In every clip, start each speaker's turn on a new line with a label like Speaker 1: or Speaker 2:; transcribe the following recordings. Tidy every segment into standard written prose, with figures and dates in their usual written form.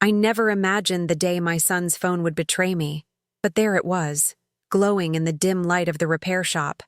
Speaker 1: I never imagined the day my son's phone would betray me, but there it was, glowing in the dim light of the repair shop.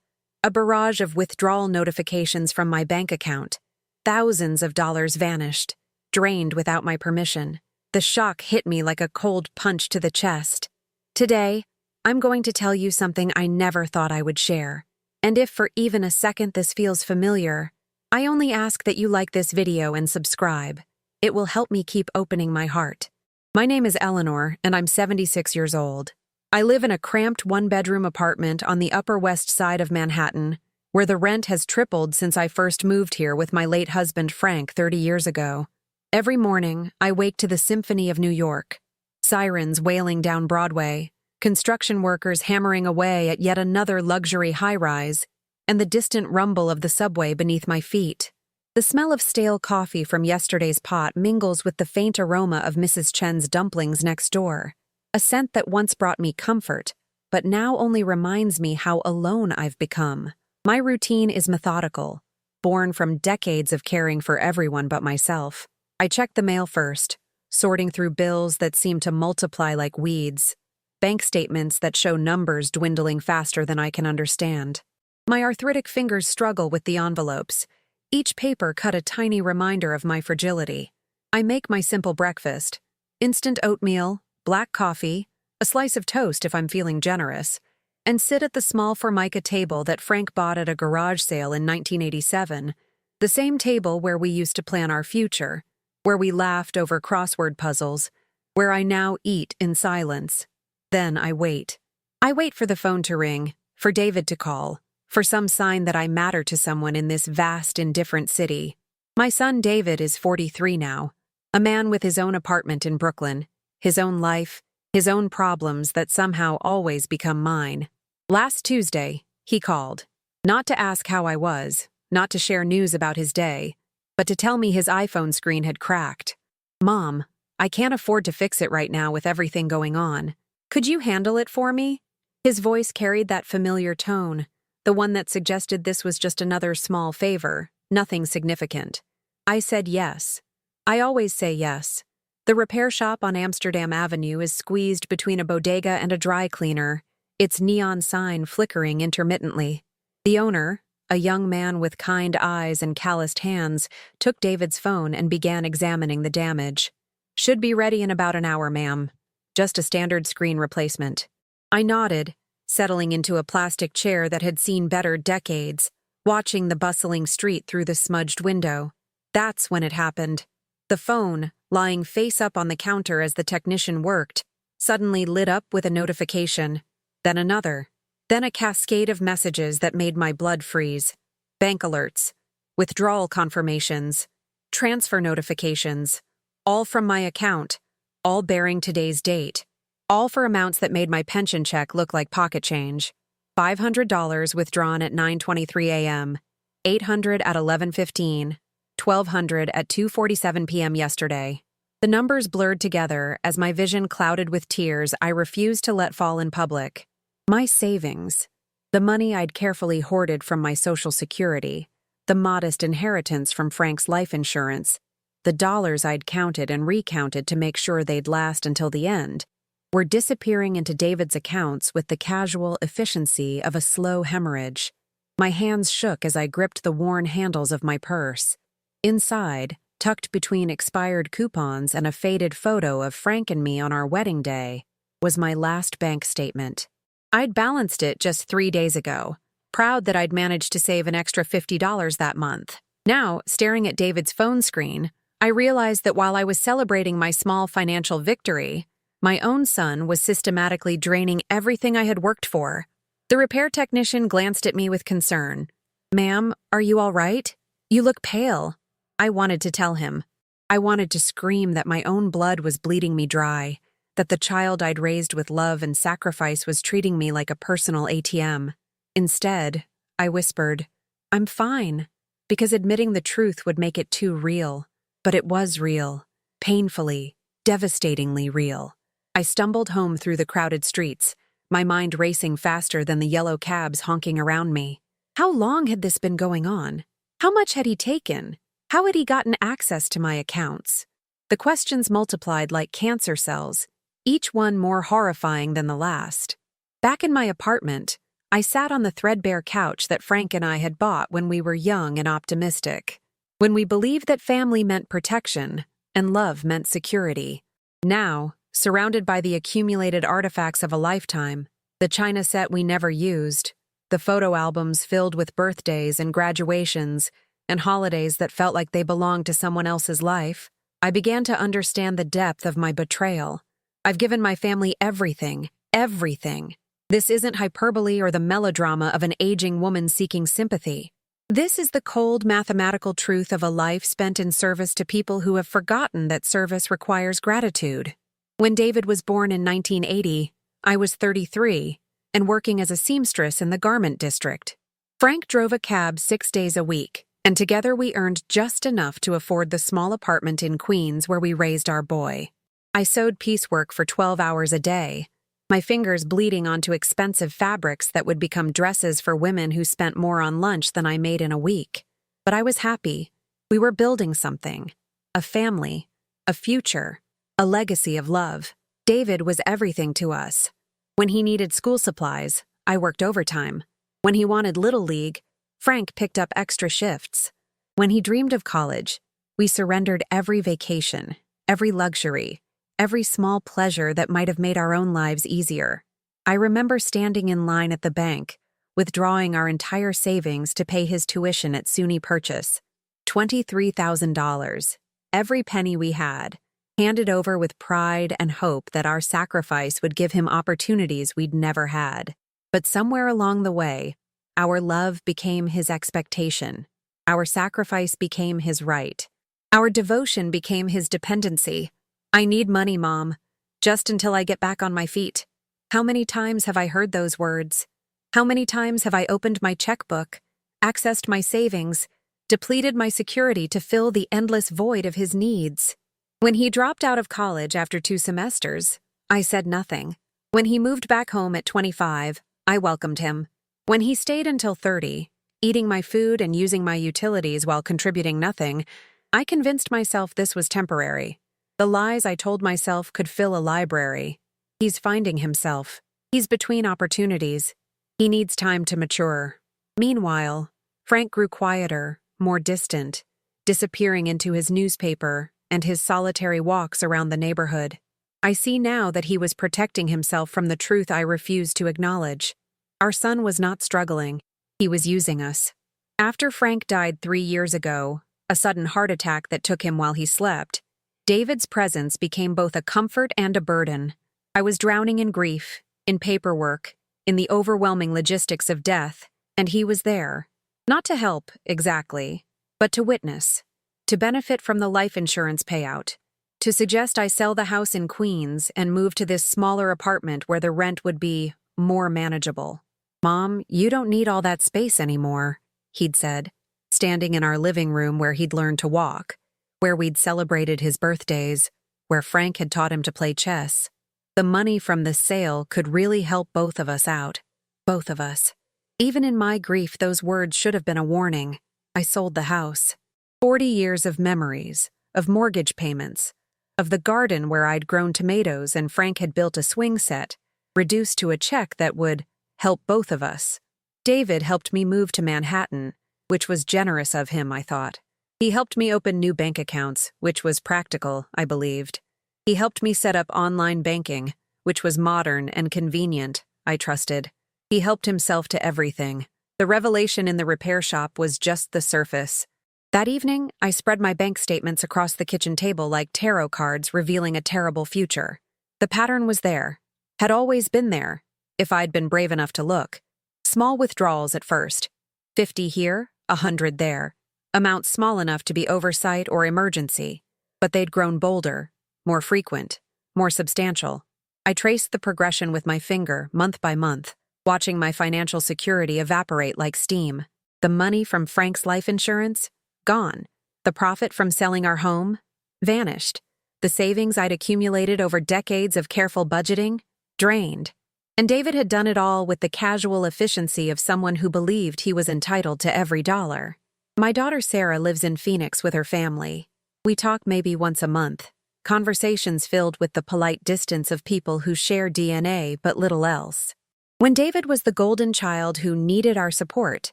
Speaker 1: A barrage of withdrawal notifications from my bank account. Thousands of dollars vanished, drained without my permission. The shock hit me like a cold punch to the chest. Today, I'm going to tell you something I never thought I would share. And if for even a second this feels familiar, I only ask that you like this video and subscribe. It will help me keep opening my heart. My name is Eleanor, and I'm 76 years old. I live in a cramped one-bedroom apartment on the Upper West Side of Manhattan, where the rent has tripled since I first moved here with my late husband Frank 30 years ago. Every morning, I wake to the symphony of New York. Sirens wailing down Broadway, construction workers hammering away at yet another luxury high-rise, and the distant rumble of the subway beneath my feet. The smell of stale coffee from yesterday's pot mingles with the faint aroma of Mrs. Chen's dumplings next door, a scent that once brought me comfort, but now only reminds me how alone I've become. My routine is methodical, born from decades of caring for everyone but myself. I check the mail first, sorting through bills that seem to multiply like weeds, bank statements that show numbers dwindling faster than I can understand. My arthritic fingers struggle with the envelopes, each paper cut a tiny reminder of my fragility. I make my simple breakfast: instant oatmeal, black coffee, a slice of toast if I'm feeling generous, and sit at the small Formica table that Frank bought at a garage sale in 1987, the same table where we used to plan our future, where we laughed over crossword puzzles, where I now eat in silence. Then I wait. I wait for the phone to ring, for David to call, for some sign that I matter to someone in this vast, indifferent city. My son David is 43 now, a man with his own apartment in Brooklyn, his own life, his own problems that somehow always become mine. Last Tuesday, he called, not to ask how I was, not to share news about his day, but to tell me his iPhone screen had cracked. "Mom, I can't afford to fix it right now with everything going on. Could you handle it for me?" His voice carried that familiar tone, the one that suggested this was just another small favor, nothing significant. I said yes. I always say yes. The repair shop on Amsterdam Avenue is squeezed between a bodega and a dry cleaner, its neon sign flickering intermittently. The owner, a young man with kind eyes and calloused hands, took David's phone and began examining the damage. "Should be ready in about an hour, ma'am. Just a standard screen replacement." I nodded, settling into a plastic chair that had seen better decades, watching the bustling street through the smudged window. That's when it happened. The phone, lying face up on the counter as the technician worked, suddenly lit up with a notification, then another, then a cascade of messages that made my blood freeze. Bank alerts, withdrawal confirmations, transfer notifications, all from my account, all bearing today's date, all for amounts that made my pension check look like pocket change. $500 withdrawn at 9:23 a.m., $800 at 11:15, $1,200 at 2:47 p.m. yesterday. The numbers blurred together as my vision clouded with tears I refused to let fall in public. My savings, the money I'd carefully hoarded from my Social Security, the modest inheritance from Frank's life insurance, the dollars I'd counted and recounted to make sure they'd last until the end, were disappearing into David's accounts with the casual efficiency of a slow hemorrhage. My hands shook as I gripped the worn handles of my purse. Inside, tucked between expired coupons and a faded photo of Frank and me on our wedding day, was my last bank statement. I'd balanced it just 3 days ago, proud that I'd managed to save an extra $50 that month. Now, staring at David's phone screen, I realized that while I was celebrating my small financial victory, my own son was systematically draining everything I had worked for. The repair technician glanced at me with concern. "Ma'am, are you all right? You look pale." I wanted to tell him. I wanted to scream that my own blood was bleeding me dry, that the child I'd raised with love and sacrifice was treating me like a personal ATM. Instead, I whispered, "I'm fine," because admitting the truth would make it too real. But it was real, painfully, devastatingly real. I stumbled home through the crowded streets, my mind racing faster than the yellow cabs honking around me. How long had this been going on? How much had he taken? How had he gotten access to my accounts? The questions multiplied like cancer cells, each one more horrifying than the last. Back in my apartment, I sat on the threadbare couch that Frank and I had bought when we were young and optimistic, when we believed that family meant protection and love meant security. Now, surrounded by the accumulated artifacts of a lifetime, the china set we never used, the photo albums filled with birthdays and graduations and holidays that felt like they belonged to someone else's life, I began to understand the depth of my betrayal. I've given my family everything, everything. This isn't hyperbole or the melodrama of an aging woman seeking sympathy. This is the cold mathematical truth of a life spent in service to people who have forgotten that service requires gratitude. When David was born in 1980, I was 33 and working as a seamstress in the garment district. Frank drove a cab 6 days a week, and together we earned just enough to afford the small apartment in Queens where we raised our boy. I sewed piecework for 12 hours a day, my fingers bleeding onto expensive fabrics that would become dresses for women who spent more on lunch than I made in a week. But I was happy. We were building something. A family. A future. A legacy of love. David was everything to us. When he needed school supplies, I worked overtime. When he wanted Little League, Frank picked up extra shifts. When he dreamed of college, we surrendered every vacation, every luxury, every small pleasure that might have made our own lives easier. I remember standing in line at the bank, withdrawing our entire savings to pay his tuition at SUNY Purchase. $23,000, every penny we had, handed over with pride and hope that our sacrifice would give him opportunities we'd never had. But somewhere along the way, our love became his expectation. Our sacrifice became his right. Our devotion became his dependency. I need money, Mom, just until I get back on my feet. How many times have I heard those words? How many times have I opened my checkbook, accessed my savings, depleted my security to fill the endless void of his needs? When he dropped out of college after 2 semesters, I said nothing. When he moved back home at 25, I welcomed him. When he stayed until 30, eating my food and using my utilities while contributing nothing, I convinced myself this was temporary. The lies I told myself could fill a library. He's finding himself. He's between opportunities. He needs time to mature. Meanwhile, Frank grew quieter, more distant, disappearing into his newspaper and his solitary walks around the neighborhood. I see now that he was protecting himself from the truth I refused to acknowledge. Our son was not struggling. He was using us. After Frank died 3 years ago, a sudden heart attack that took him while he slept, David's presence became both a comfort and a burden. I was drowning in grief, in paperwork, in the overwhelming logistics of death, and he was there. Not to help, exactly, but to witness, to benefit from the life insurance payout, to suggest I sell the house in Queens and move to this smaller apartment where the rent would be more manageable. Mom, you don't need all that space anymore, he'd said, standing in our living room where he'd learned to walk, where we'd celebrated his birthdays, where Frank had taught him to play chess. The money from this sale could really help both of us out. Both of us. Even in my grief, those words should have been a warning. I sold the house. 40 years of memories, of mortgage payments, of the garden where I'd grown tomatoes and Frank had built a swing set, reduced to a check that would help both of us. David helped me move to Manhattan, which was generous of him, I thought. He helped me open new bank accounts, which was practical, I believed. He helped me set up online banking, which was modern and convenient, I trusted. He helped himself to everything. The revelation in the repair shop was just the surface. That evening, I spread my bank statements across the kitchen table like tarot cards revealing a terrible future. The pattern was there, had always been there, if I'd been brave enough to look. Small withdrawals at first. 50 here, 100 there. Amounts small enough to be oversight or emergency, but they'd grown bolder, more frequent, more substantial. I traced the progression with my finger, month by month, watching my financial security evaporate like steam. The money from Frank's life insurance? Gone. The profit from selling our home? Vanished. The savings I'd accumulated over decades of careful budgeting? Drained. And David had done it all with the casual efficiency of someone who believed he was entitled to every dollar. My daughter Sarah lives in Phoenix with her family. We talk maybe once a month. conversations filled with the polite distance of people who share DNA but little else. When David was the golden child who needed our support,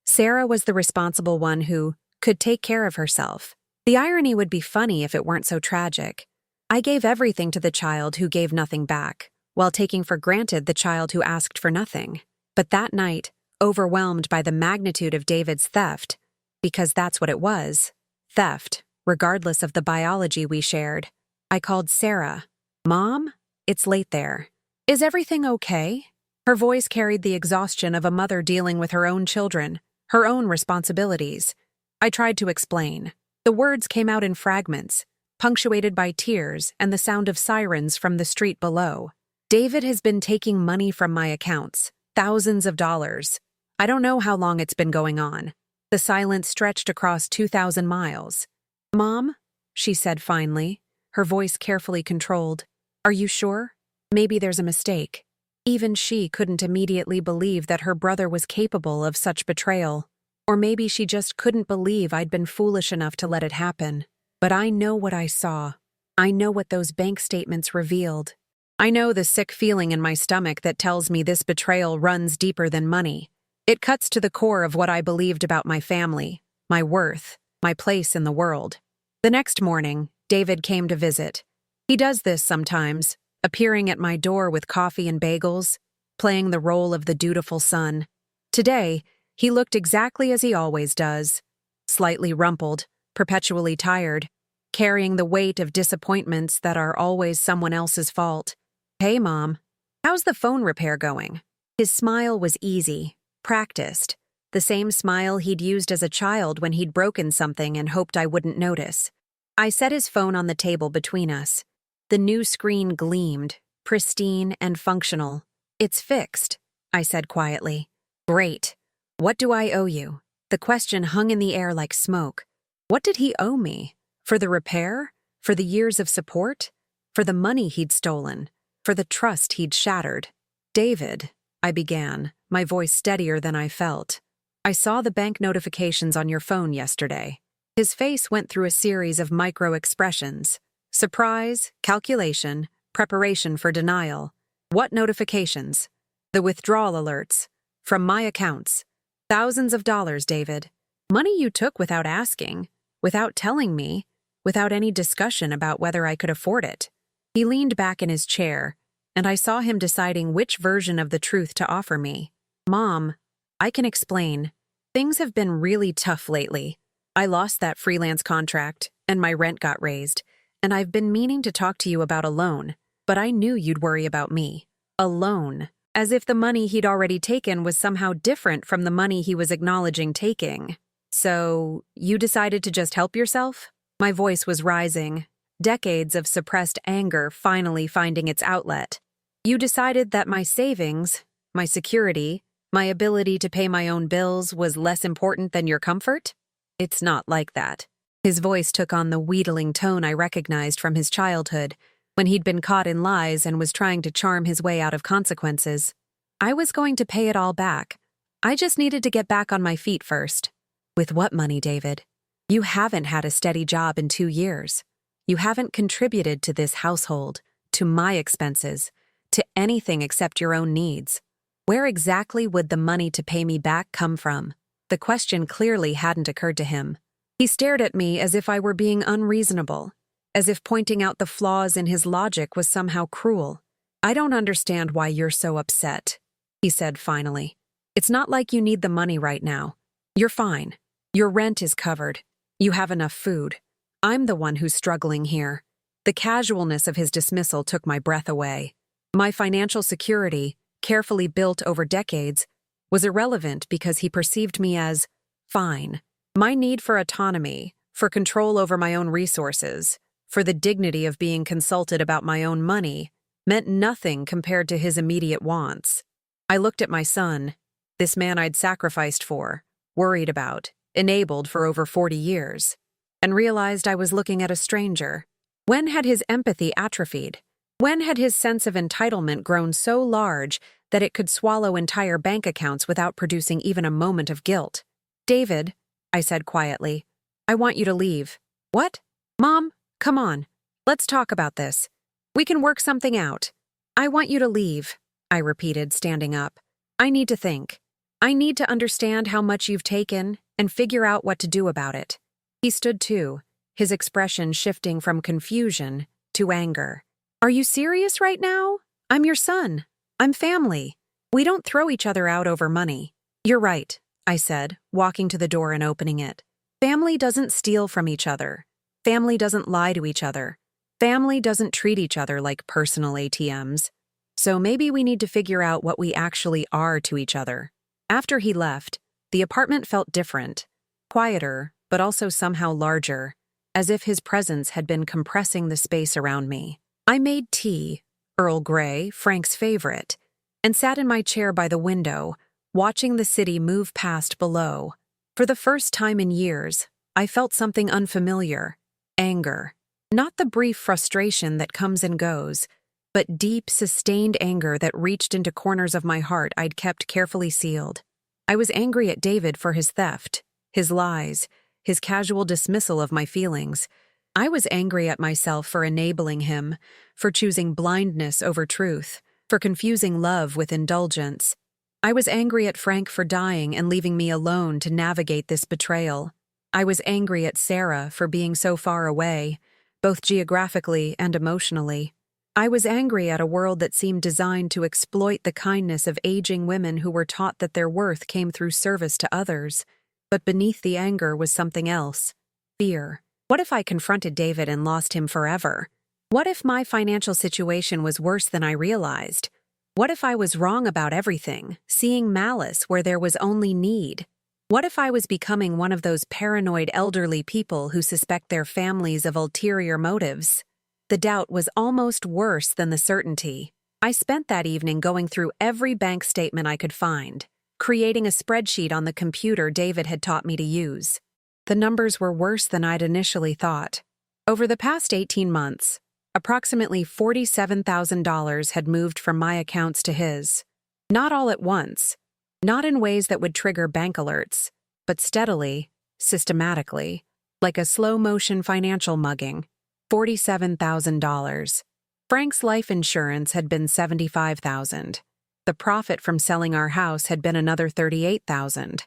Speaker 1: Sarah was the responsible one who could take care of herself. The irony would be funny if it weren't so tragic. I gave everything to the child who gave nothing back, while taking for granted the child who asked for nothing. But that night, overwhelmed by the magnitude of David's theft, because that's what it was, theft, regardless of the biology we shared, I called Sarah. "Mom, it's late there. Is everything okay?" Her voice carried the exhaustion of a mother dealing with her own children, her own responsibilities. I tried to explain. The words came out in fragments, punctuated by tears and the sound of sirens from the street below. "David has been taking money from my accounts, thousands of dollars. I don't know how long it's been going on." The silence stretched across 2,000 miles. "Mom," she said finally, her voice carefully controlled, "are you sure? Maybe there's a mistake." Even she couldn't immediately believe that her brother was capable of such betrayal. Or maybe she just couldn't believe I'd been foolish enough to let it happen. But I know what I saw. I know what those bank statements revealed. I know the sick feeling in my stomach that tells me this betrayal runs deeper than money. It cuts to the core of what I believed about my family, my worth, my place in the world. The next morning, David came to visit. He does this sometimes, appearing at my door with coffee and bagels, playing the role of the dutiful son. Today, he looked exactly as he always does, slightly rumpled, perpetually tired, carrying the weight of disappointments that are always someone else's fault. "Hey, Mom, how's the phone repair going?" His smile was easy, practiced, the same smile he'd used as a child when he'd broken something and hoped I wouldn't notice. I set his phone on the table between us. The new screen gleamed, pristine and functional. "It's fixed," I said quietly. "Great. What do I owe you?" The question hung in the air like smoke. What did he owe me? For the repair? For the years of support? For the money he'd stolen? For the trust he'd shattered? "David," I began, my voice steadier than I felt. "I saw the bank notifications on your phone yesterday." His face went through a series of micro-expressions. Surprise, calculation, preparation for denial. "What notifications?" "The withdrawal alerts. From my accounts. Thousands of dollars, David. Money you took without asking, without telling me, without any discussion about whether I could afford it." He leaned back in his chair, and I saw him deciding which version of the truth to offer me. "Mom, I can explain. Things have been really tough lately. I lost that freelance contract, and my rent got raised, and I've been meaning to talk to you about a loan, but I knew you'd worry about me." A loan. As if the money he'd already taken was somehow different from the money he was acknowledging taking. "So, you decided to just help yourself?" My voice was rising, decades of suppressed anger finally finding its outlet. "You decided that my savings, my security, my ability to pay my own bills was less important than your comfort?" "It's not like that." His voice took on the wheedling tone I recognized from his childhood, when he'd been caught in lies and was trying to charm his way out of consequences. "I was going to pay it all back. I just needed to get back on my feet first." "With what money, David? You haven't had a steady job in 2 years. You haven't contributed to this household, to my expenses, to anything except your own needs. Where exactly would the money to pay me back come from?" The question clearly hadn't occurred to him. He stared at me as if I were being unreasonable, as if pointing out the flaws in his logic was somehow cruel. "I don't understand why you're so upset," he said finally. "It's not like you need the money right now. You're fine. Your rent is covered. You have enough food. I'm the one who's struggling here." The casualness of his dismissal took my breath away. My financial security, carefully built over decades, was irrelevant because he perceived me as fine. My need for autonomy, for control over my own resources, for the dignity of being consulted about my own money, meant nothing compared to his immediate wants. I looked at my son, this man I'd sacrificed for, worried about, enabled for over 40 years, and realized I was looking at a stranger. When had his empathy atrophied? When had his sense of entitlement grown so large that it could swallow entire bank accounts without producing even a moment of guilt? "David," I said quietly, "I want you to leave." "What? Mom, come on. Let's talk about this. We can work something out. I want you to leave, I repeated, standing up. I need to think. I need to understand how much you've taken and figure out what to do about it. He stood too, his expression shifting from confusion to anger. Are you serious right now? I'm your son. I'm family. We don't throw each other out over money. You're right, I said, walking to the door and opening it. Family doesn't steal from each other. Family doesn't lie to each other. Family doesn't treat each other like personal ATMs. So maybe we need to figure out what we actually are to each other. After he left, the apartment felt different, quieter, but also somehow larger, as if his presence had been compressing the space around me. I made tea, Earl Grey, Frank's favorite, and sat in my chair by the window, watching the city move past below. For the first time in years, I felt something unfamiliar: anger. Not the brief frustration that comes and goes, but deep, sustained anger that reached into corners of my heart I'd kept carefully sealed. I was angry at David for his theft, his lies, his casual dismissal of my feelings. I was angry at myself for enabling him, for choosing blindness over truth, for confusing love with indulgence. I was angry at Frank for dying and leaving me alone to navigate this betrayal. I was angry at Sarah for being so far away, both geographically and emotionally. I was angry at a world that seemed designed to exploit the kindness of aging women who were taught that their worth came through service to others. But beneath the anger was something else: fear. What if I confronted David and lost him forever? What if my financial situation was worse than I realized? What if I was wrong about everything, seeing malice where there was only need? What if I was becoming one of those paranoid elderly people who suspect their families of ulterior motives? The doubt was almost worse than the certainty. I spent that evening going through every bank statement I could find, creating a spreadsheet on the computer David had taught me to use. The numbers were worse than I'd initially thought. Over the past 18 months, approximately $47,000 had moved from my accounts to his. Not all at once, not in ways that would trigger bank alerts, but steadily, systematically, like a slow-motion financial mugging. $47,000. Frank's life insurance had been $75,000. The profit from selling our house had been another $38,000.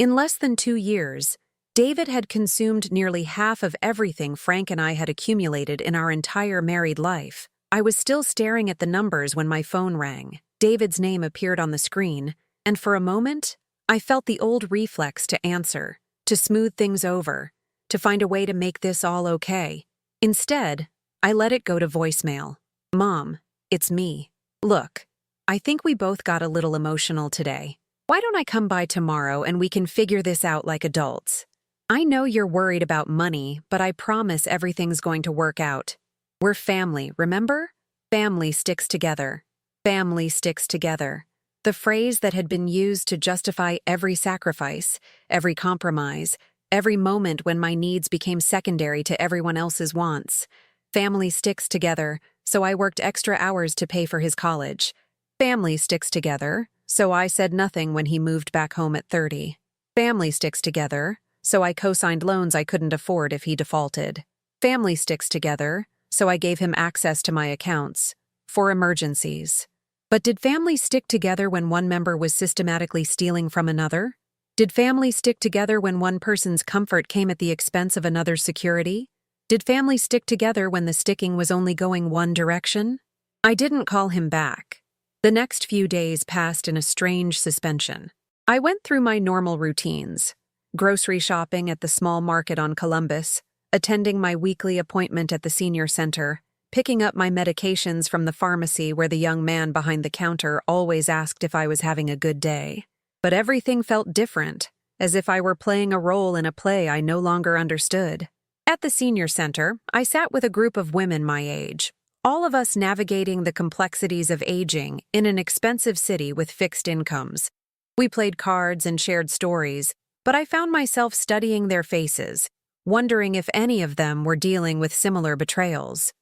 Speaker 1: In less than 2 years, David had consumed nearly half of everything Frank and I had accumulated in our entire married life. I was still staring at the numbers when my phone rang. David's name appeared on the screen, and for a moment, I felt the old reflex to answer, to smooth things over, to find a way to make this all okay. Instead, I let it go to voicemail. Mom, it's me. Look, I think we both got a little emotional today. Why don't I come by tomorrow and we can figure this out like adults? I know you're worried about money, but I promise everything's going to work out. We're family, remember? Family sticks together. Family sticks together. The phrase that had been used to justify every sacrifice, every compromise, every moment when my needs became secondary to everyone else's wants. Family sticks together, so I worked extra hours to pay for his college. Family sticks together, so I said nothing when he moved back home at 30. Family sticks together, so I co-signed loans I couldn't afford if he defaulted. Family sticks together, so I gave him access to my accounts, for emergencies. But did family stick together when one member was systematically stealing from another? Did family stick together when one person's comfort came at the expense of another's security? Did family stick together when the sticking was only going one direction? I didn't call him back. The next few days passed in a strange suspension. I went through my normal routines: grocery shopping at the small market on Columbus, attending my weekly appointment at the senior center, picking up my medications from the pharmacy where the young man behind the counter always asked if I was having a good day. But everything felt different, as if I were playing a role in a play I no longer understood. At the senior center, I sat with a group of women my age, all of us navigating the complexities of aging in an expensive city with fixed incomes. We played cards and shared stories, but I found myself studying their faces, wondering if any of them were dealing with similar betrayals.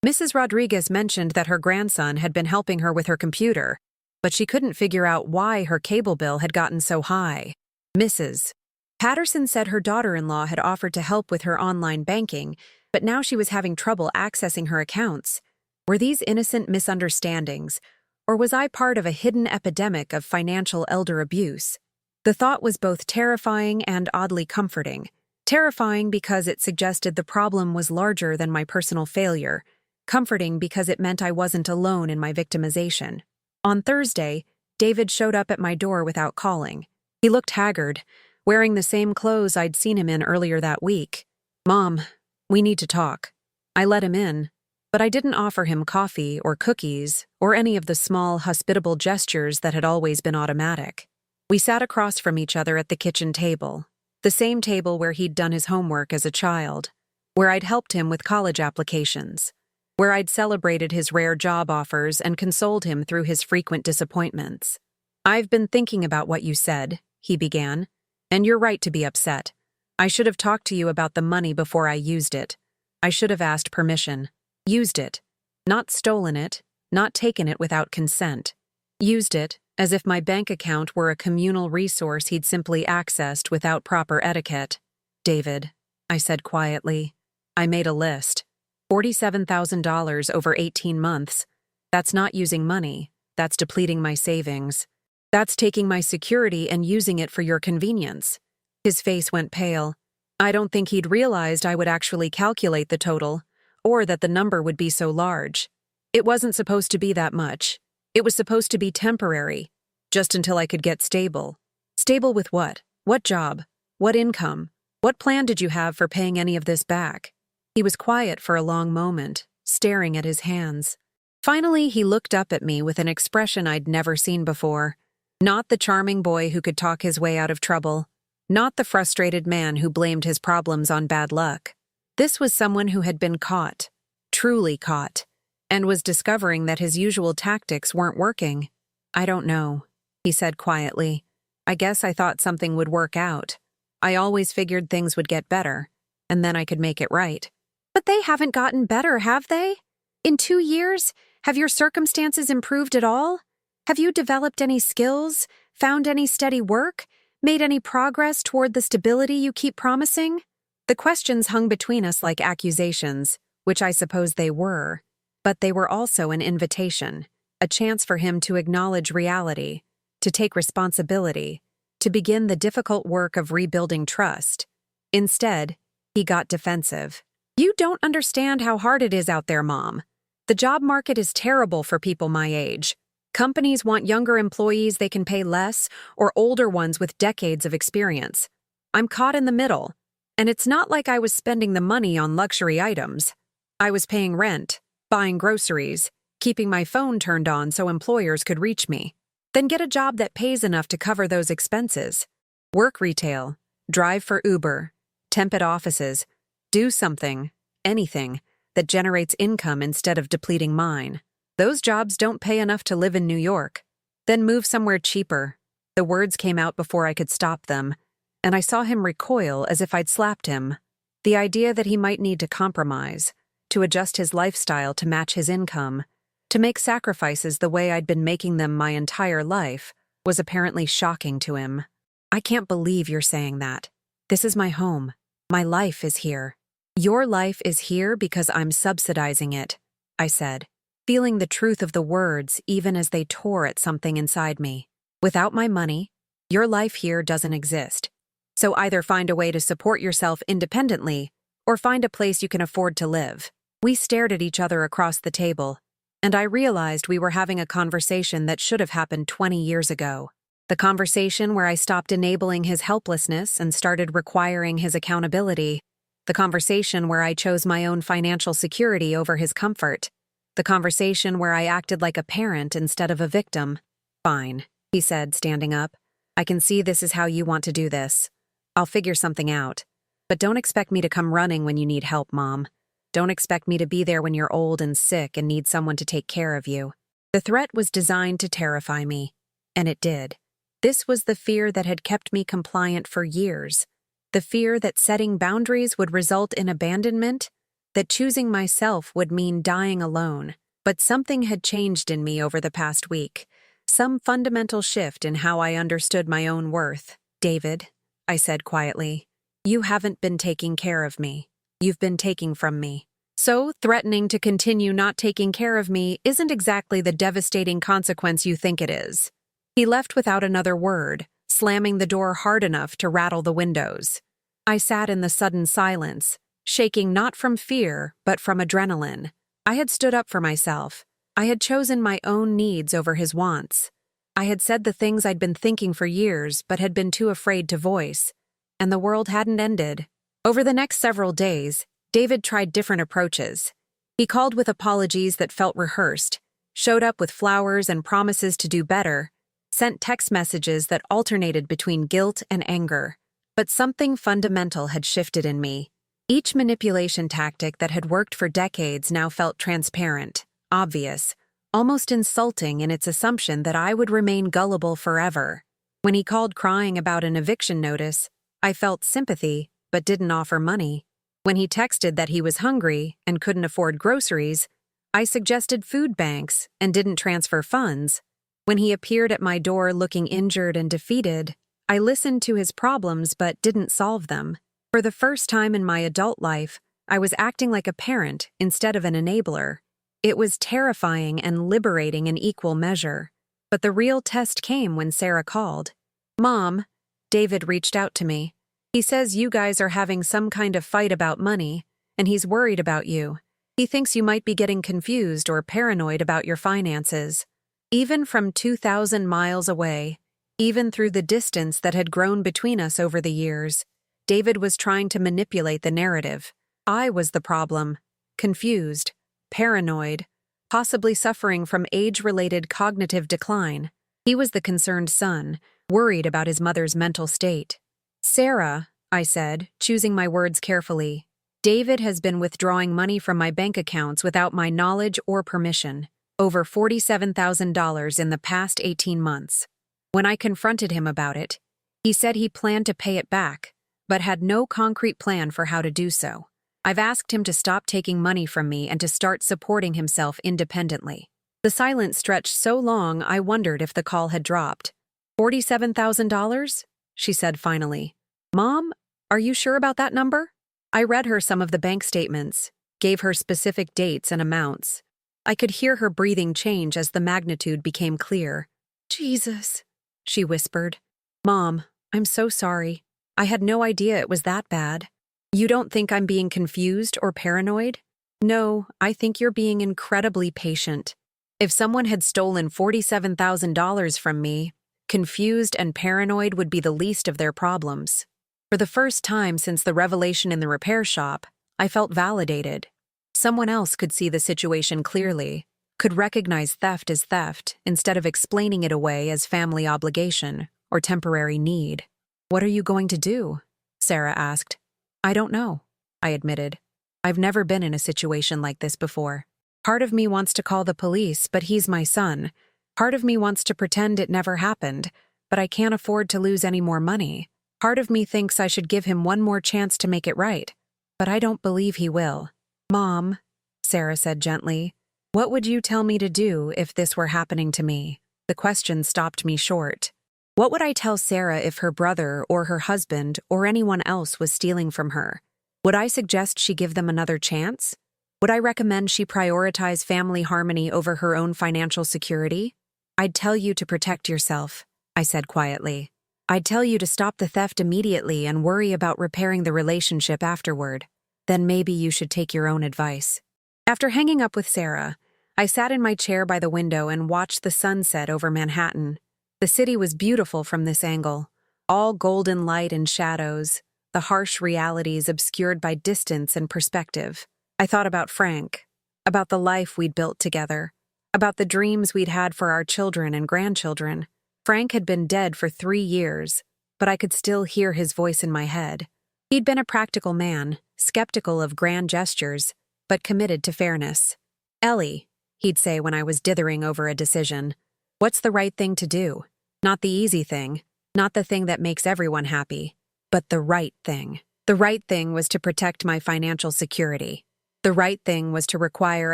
Speaker 1: Mrs. Rodriguez mentioned that her grandson had been helping her with her computer, but she couldn't figure out why her cable bill had gotten so high. Mrs. Patterson said her daughter-in-law had offered to help with her online banking, But now she was having trouble accessing her accounts. Were these innocent misunderstandings, or was I part of a hidden epidemic of financial elder abuse? The thought was both terrifying and oddly comforting. Terrifying because it suggested the problem was larger than my personal failure. Comforting because it meant I wasn't alone in my victimization. On Thursday, David showed up at my door without calling. He looked haggard, wearing the same clothes I'd seen him in earlier that week. "Mom, we need to talk." I let him in, but I didn't offer him coffee or cookies or any of the small, hospitable gestures that had always been automatic. We sat across from each other at the kitchen table, the same table where he'd done his homework as a child, where I'd helped him with college applications, where I'd celebrated his rare job offers and consoled him through his frequent disappointments. "I've been thinking about what you said," he began, "and you're right to be upset. I should have talked to you about the money before I used it. I should have asked permission. Used it. Not stolen it, not taken it without consent. Used it as if my bank account were a communal resource he'd simply accessed without proper etiquette." "David," I said quietly, "I made a list. $47,000 over 18 months. That's not using money. That's depleting my savings. That's taking my security and using it for your convenience." His face went pale. I don't think he'd realized I would actually calculate the total, or that the number would be so large. It wasn't supposed to be that much. It was supposed to be temporary, just until I could get stable. Stable with what? What job? What income? What plan did you have for paying any of this back? He was quiet for a long moment, staring at his hands. Finally, he looked up at me with an expression I'd never seen before. Not the charming boy who could talk his way out of trouble. Not the frustrated man who blamed his problems on bad luck. This was someone who had been caught, truly caught, and was discovering that his usual tactics weren't working. "I don't know," he said quietly. "I guess I thought something would work out. I always figured things would get better, and then I could make it right." "But they haven't gotten better, have they? In 2 years, have your circumstances improved at all? Have you developed any skills, found any steady work, made any progress toward the stability you keep promising?" The questions hung between us like accusations, which I suppose they were, but they were also an invitation, a chance for him to acknowledge reality, to take responsibility, to begin the difficult work of rebuilding trust. Instead, he got defensive. "You don't understand how hard it is out there, Mom. The job market is terrible for people my age. Companies want younger employees they can pay less, or older ones with decades of experience. I'm caught in the middle, and it's not like I was spending the money on luxury items. I was paying rent, buying groceries, keeping my phone turned on so employers could reach me. Then get a job that pays enough to cover those expenses. Work retail, drive for Uber, temp at offices, do something, anything, that generates income instead of depleting mine. Those jobs don't pay enough to live in New York. Then move somewhere cheaper." The words came out before I could stop them, and I saw him recoil as if I'd slapped him. The idea that he might need to compromise, to adjust his lifestyle to match his income, to make sacrifices the way I'd been making them my entire life, was apparently shocking to him. "I can't believe you're saying that. This is my home. My life is here." "Your life is here because I'm subsidizing it," I said, feeling the truth of the words even as they tore at something inside me. "Without my money, your life here doesn't exist. So either find a way to support yourself independently, or find a place you can afford to live." We stared at each other across the table, and I realized we were having a conversation that should have happened 20 years ago. The conversation where I stopped enabling his helplessness and started requiring his accountability. The conversation where I chose my own financial security over his comfort. The conversation where I acted like a parent instead of a victim. "Fine," he said, standing up. "I can see this is how you want to do this. I'll figure something out. But don't expect me to come running when you need help, Mom. Don't expect me to be there when you're old and sick and need someone to take care of you." The threat was designed to terrify me, and it did. This was the fear that had kept me compliant for years. The fear that setting boundaries would result in abandonment, that choosing myself would mean dying alone. But something had changed in me over the past week, some fundamental shift in how I understood my own worth. "David," I said quietly, "you haven't been taking care of me. you've been taking from me. So, threatening to continue not taking care of me isn't exactly the devastating consequence you think it is." He left without another word, slamming the door hard enough to rattle the windows. I sat in the sudden silence, shaking not from fear, but from adrenaline. I had stood up for myself. I had chosen my own needs over his wants. I had said the things I'd been thinking for years but had been too afraid to voice. And the world hadn't ended. Over the next several days, David tried different approaches. He called with apologies that felt rehearsed, showed up with flowers and promises to do better, sent text messages that alternated between guilt and anger. But something fundamental had shifted in me. Each manipulation tactic that had worked for decades now felt transparent, obvious, almost insulting in its assumption that I would remain gullible forever. When he called crying about an eviction notice, I felt sympathy, but didn't offer money. When he texted that he was hungry and couldn't afford groceries, I suggested food banks and didn't transfer funds. When he appeared at my door looking injured and defeated, I listened to his problems but didn't solve them. For the first time in my adult life, I was acting like a parent instead of an enabler. It was terrifying and liberating in equal measure. But the real test came when Sarah called. "Mom," David reached out to me. "He says you guys are having some kind of fight about money, and he's worried about you. He thinks you might be getting confused or paranoid about your finances." Even from 2,000 miles away, even through the distance that had grown between us over the years, David was trying to manipulate the narrative. I was the problem, confused, paranoid, possibly suffering from age-related cognitive decline. He was the concerned son, worried about his mother's mental state. "Sarah," I said, choosing my words carefully, "David has been withdrawing money from my bank accounts without my knowledge or permission, over $47,000 in the past 18 months. When I confronted him about it, he said he planned to pay it back, but had no concrete plan for how to do so. I've asked him to stop taking money from me and to start supporting himself independently." The silence stretched so long I wondered if the call had dropped. $47,000? She said finally. "Mom, are you sure about that number?" I read her some of the bank statements, gave her specific dates and amounts. I could hear her breathing change as the magnitude became clear. "Jesus," she whispered. "Mom, I'm so sorry. I had no idea it was that bad. You don't think I'm being confused or paranoid?" "No, I think you're being incredibly patient. If someone had stolen $47,000 from me, confused and paranoid would be the least of their problems." For the first time since the revelation in the repair shop, I felt validated. Someone else could see the situation clearly, could recognize theft as theft instead of explaining it away as family obligation or temporary need. "What are you going to do?" Sarah asked. "I don't know," I admitted. "I've never been in a situation like this before. Part of me wants to call the police, but he's my son. Part of me wants to pretend it never happened, but I can't afford to lose any more money. Part of me thinks I should give him one more chance to make it right, but I don't believe he will." "Mom," Sarah said gently, "what would you tell me to do if this were happening to me?" The question stopped me short. What would I tell Sarah if her brother or her husband or anyone else was stealing from her? Would I suggest she give them another chance? Would I recommend she prioritize family harmony over her own financial security? "I'd tell you to protect yourself," I said quietly. "I'd tell you to stop the theft immediately and worry about repairing the relationship afterward. Then maybe you should take your own advice." After hanging up with Sarah, I sat in my chair by the window and watched the sunset over Manhattan. The city was beautiful from this angle, all golden light and shadows, the harsh realities obscured by distance and perspective. I thought about Frank, about the life we'd built together, about the dreams we'd had for our children and grandchildren. Frank had been dead for 3 years, but I could still hear his voice in my head. He'd been a practical man, skeptical of grand gestures, but committed to fairness. "Ellie," he'd say when I was dithering over a decision, "what's the right thing to do? Not the easy thing, not the thing that makes everyone happy, but the right thing." The right thing was to protect my financial security. The right thing was to require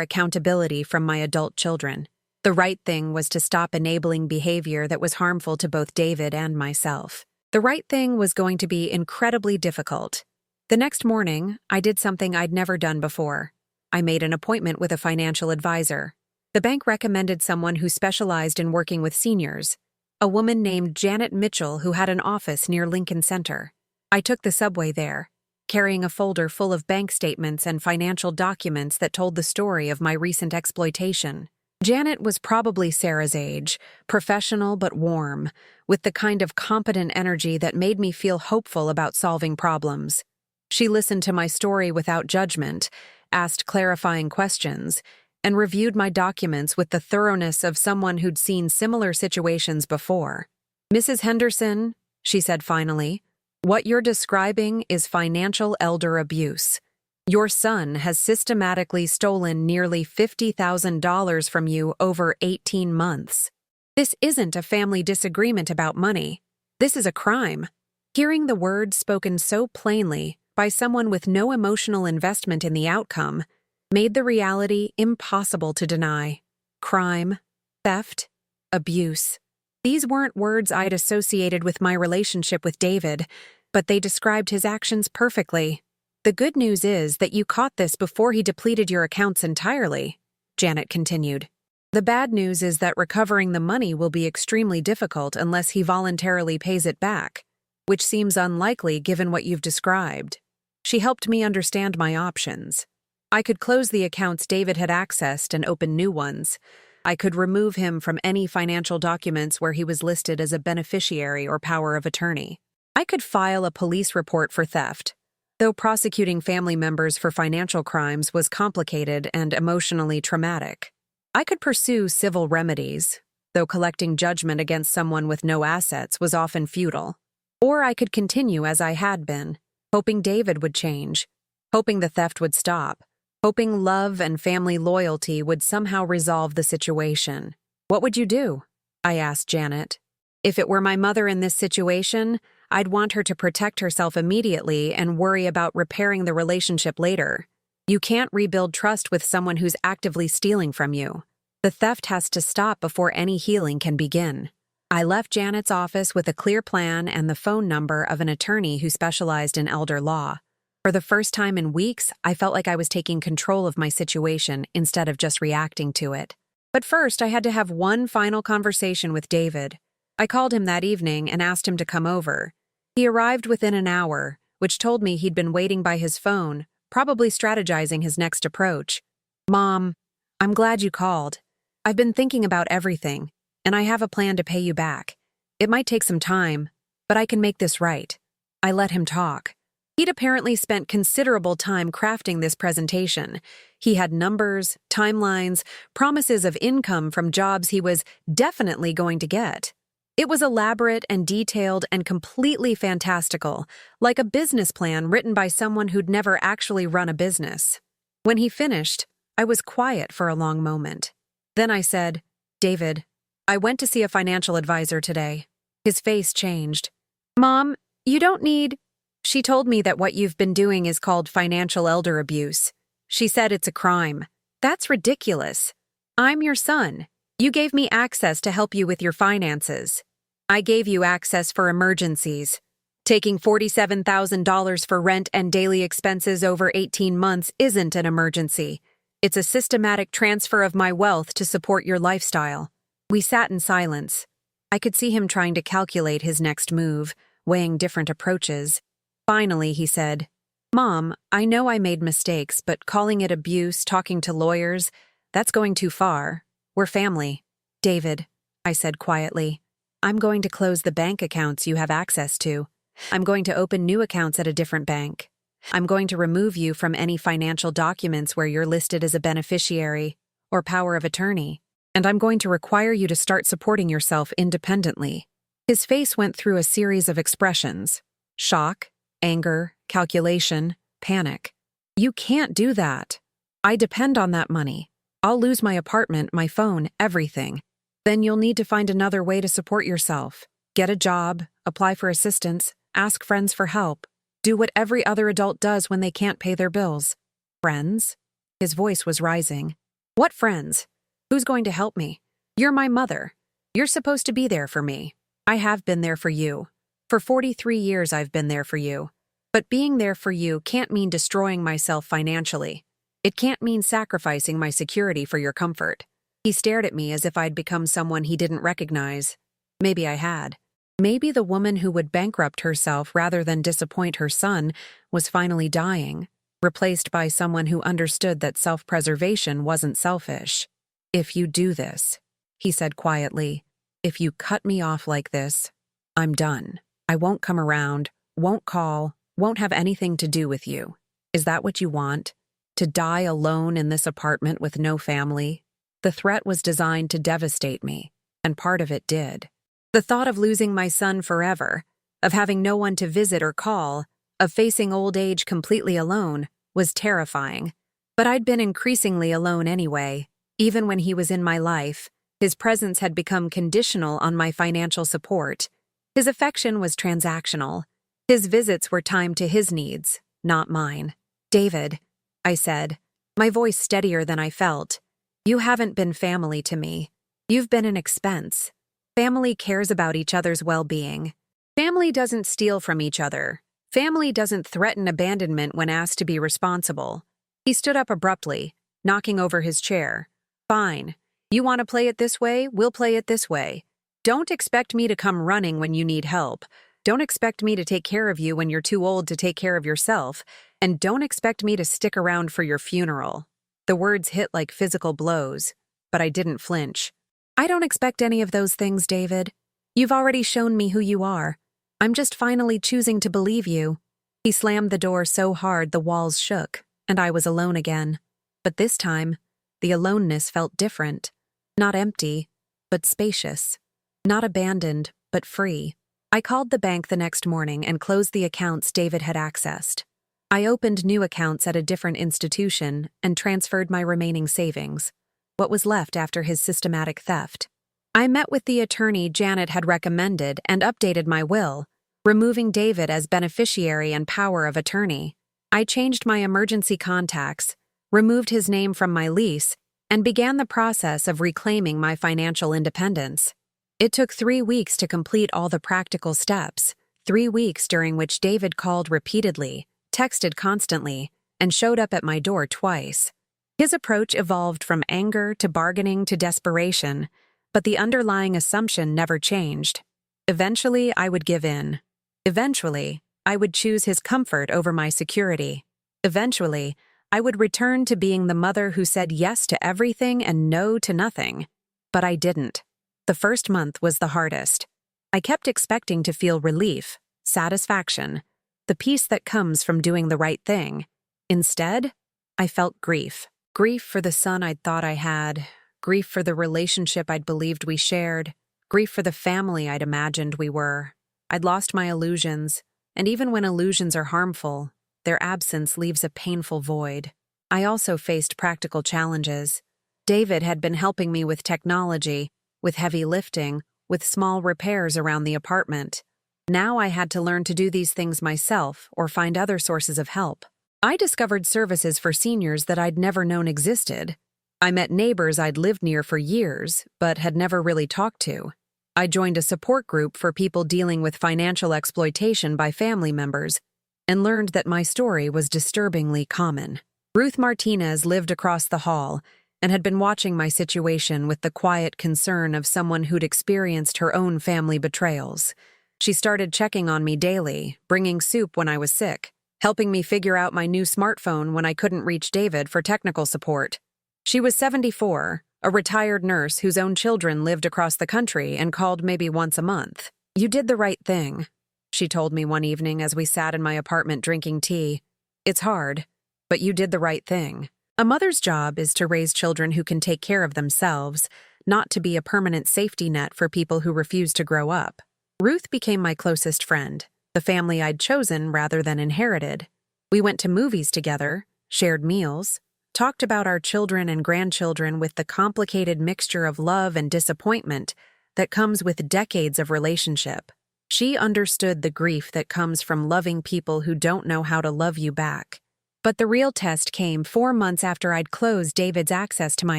Speaker 1: accountability from my adult children. The right thing was to stop enabling behavior that was harmful to both David and myself. The right thing was going to be incredibly difficult. The next morning, I did something I'd never done before. I made an appointment with a financial advisor. The bank recommended someone who specialized in working with seniors, a woman named Janet Mitchell who had an office near Lincoln Center. I took the subway there, carrying a folder full of bank statements and financial documents that told the story of my recent exploitation. Janet was probably Sarah's age, professional but warm, with the kind of competent energy that made me feel hopeful about solving problems. She listened to my story without judgment, asked clarifying questions, and reviewed my documents with the thoroughness of someone who'd seen similar situations before. "Mrs. Henderson," she said finally, "what you're describing is financial elder abuse. Your son has systematically stolen nearly $50,000 from you over 18 months. This isn't a family disagreement about money. This is a crime." Hearing the words spoken so plainly by someone with no emotional investment in the outcome made the reality impossible to deny. Crime, theft, abuse. These weren't words I'd associated with my relationship with David, but they described his actions perfectly. "The good news is that you caught this before he depleted your accounts entirely," Janet continued. "The bad news is that recovering the money will be extremely difficult unless he voluntarily pays it back, which seems unlikely given what you've described." She helped me understand my options. I could close the accounts David had accessed and open new ones. I could remove him from any financial documents where he was listed as a beneficiary or power of attorney. I could file a police report for theft, though prosecuting family members for financial crimes was complicated and emotionally traumatic. I could pursue civil remedies, though collecting judgment against someone with no assets was often futile. Or I could continue as I had been, hoping David would change, hoping the theft would stop, hoping love and family loyalty would somehow resolve the situation. "What would you do?" I asked Janet. "If it were my mother in this situation, I'd want her to protect herself immediately and worry about repairing the relationship later. You can't rebuild trust with someone who's actively stealing from you. The theft has to stop before any healing can begin." I left Janet's office with a clear plan and the phone number of an attorney who specialized in elder law. For the first time in weeks, I felt like I was taking control of my situation instead of just reacting to it. But first, I had to have one final conversation with David. I called him that evening and asked him to come over. He arrived within an hour, which told me he'd been waiting by his phone, probably strategizing his next approach. "Mom, I'm glad you called. I've been thinking about everything, and I have a plan to pay you back. It might take some time, but I can make this right." I let him talk. He'd apparently spent considerable time crafting this presentation. He had numbers, timelines, promises of income from jobs he was definitely going to get. It was elaborate and detailed and completely fantastical, like a business plan written by someone who'd never actually run a business. When he finished, I was quiet for a long moment. Then I said, "David, I went to see a financial advisor today." His face changed. "Mom, you don't need..." "She told me that what you've been doing is called financial elder abuse. She said it's a crime. That's ridiculous. I'm your son. You gave me access to help you with your finances. I gave you access for emergencies. Taking $47,000 for rent and daily expenses over 18 months isn't an emergency. It's a systematic transfer of my wealth to support your lifestyle." We sat in silence. I could see him trying to calculate his next move, weighing different approaches. Finally, he said, "Mom, I know I made mistakes, but calling it abuse, talking to lawyers, that's going too far. We're family." "David," I said quietly, "I'm going to close the bank accounts you have access to. I'm going to open new accounts at a different bank. I'm going to remove you from any financial documents where you're listed as a beneficiary or power of attorney, and I'm going to require you to start supporting yourself independently." His face went through a series of expressions: shock, anger, calculation, panic. "You can't do that. I depend on that money. I'll lose my apartment, my phone, everything. Then you'll need to find another way to support yourself. Get a job, apply for assistance, ask friends for help. Do what every other adult does when they can't pay their bills." "Friends?" His voice was rising. "What friends? Who's going to help me? You're my mother. You're supposed to be there for me. I have been there for you. For 43 years I've been there for you. But being there for you can't mean destroying myself financially. It can't mean sacrificing my security for your comfort." He stared at me as if I'd become someone he didn't recognize. Maybe I had. Maybe the woman who would bankrupt herself rather than disappoint her son was finally dying, replaced by someone who understood that self-preservation wasn't selfish. "If you do this," he said quietly, "if you cut me off like this, I'm done. I won't come around, won't call, won't have anything to do with you. Is that what you want? To die alone in this apartment with no family?" The threat was designed to devastate me, and part of it did. The thought of losing my son forever, of having no one to visit or call, of facing old age completely alone, was terrifying. But I'd been increasingly alone anyway. Even when he was in my life, his presence had become conditional on my financial support. His affection was transactional. His visits were timed to his needs, not mine. "David," I said, my voice steadier than I felt, "you haven't been family to me. You've been an expense. Family cares about each other's well-being. Family doesn't steal from each other. Family doesn't threaten abandonment when asked to be responsible." He stood up abruptly, knocking over his chair. "Fine. You want to play it this way? We'll play it this way. Don't expect me to come running when you need help. Don't expect me to take care of you when you're too old to take care of yourself. And don't expect me to stick around for your funeral." The words hit like physical blows, but I didn't flinch. "I don't expect any of those things, David. You've already shown me who you are. I'm just finally choosing to believe you." He slammed the door so hard the walls shook, and I was alone again. But this time, the aloneness felt different. Not empty, but spacious. Not abandoned, but free. I called the bank the next morning and closed the accounts David had accessed. I opened new accounts at a different institution and transferred my remaining savings, what was left after his systematic theft. I met with the attorney Janet had recommended and updated my will, removing David as beneficiary and power of attorney. I changed my emergency contacts, removed his name from my lease, and began the process of reclaiming my financial independence. It took 3 weeks to complete all the practical steps, 3 weeks during which David called repeatedly, texted constantly, and showed up at my door twice. His approach evolved from anger to bargaining to desperation, but the underlying assumption never changed. Eventually, I would give in. Eventually, I would choose his comfort over my security. Eventually, I would return to being the mother who said yes to everything and no to nothing. But I didn't. The first month was the hardest. I kept expecting to feel relief, satisfaction, the peace that comes from doing the right thing. Instead, I felt grief. Grief for the son I'd thought I had, grief for the relationship I'd believed we shared, grief for the family I'd imagined we were. I'd lost my illusions, and even when illusions are harmful, their absence leaves a painful void. I also faced practical challenges. David had been helping me with technology, with heavy lifting, with small repairs around the apartment. Now I had to learn to do these things myself or find other sources of help. I discovered services for seniors that I'd never known existed. I met neighbors I'd lived near for years, but had never really talked to. I joined a support group for people dealing with financial exploitation by family members, and learned that my story was disturbingly common. Ruth Martinez lived across the hall and had been watching my situation with the quiet concern of someone who'd experienced her own family betrayals. She started checking on me daily, bringing soup when I was sick, helping me figure out my new smartphone when I couldn't reach David for technical support. She was 74, a retired nurse whose own children lived across the country and called maybe once a month. "You did the right thing," she told me one evening as we sat in my apartment drinking tea. "It's hard, but you did the right thing. A mother's job is to raise children who can take care of themselves, not to be a permanent safety net for people who refuse to grow up." Ruth became my closest friend, the family I'd chosen rather than inherited. We went to movies together, shared meals, talked about our children and grandchildren with the complicated mixture of love and disappointment that comes with decades of relationship. She understood the grief that comes from loving people who don't know how to love you back. But the real test came 4 months after I'd closed David's access to my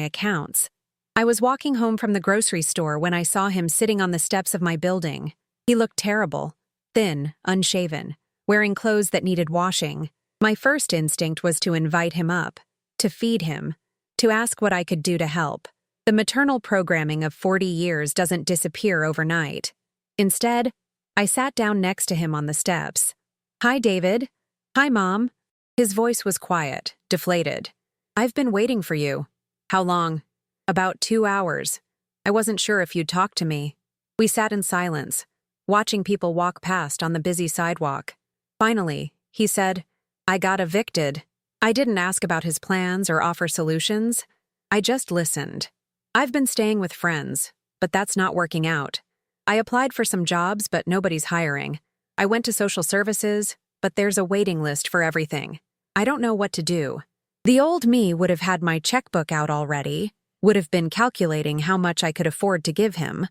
Speaker 1: accounts. I was walking home from the grocery store when I saw him sitting on the steps of my building. He looked terrible, thin, unshaven, wearing clothes that needed washing. My first instinct was to invite him up, to feed him, to ask what I could do to help. The maternal programming of 40 years doesn't disappear overnight. Instead, I sat down next to him on the steps. "Hi, David." "Hi, Mom." His voice was quiet, deflated. "I've been waiting for you." "How long?" "About 2 hours. I wasn't sure if you'd talk to me." We sat in silence, watching people walk past on the busy sidewalk. Finally, he said, "I got evicted." I didn't ask about his plans or offer solutions. I just listened. "I've been staying with friends, but that's not working out. I applied for some jobs, but nobody's hiring. I went to social services, but there's a waiting list for everything. I don't know what to do." The old me would have had my checkbook out already, would have been calculating how much I could afford to give him,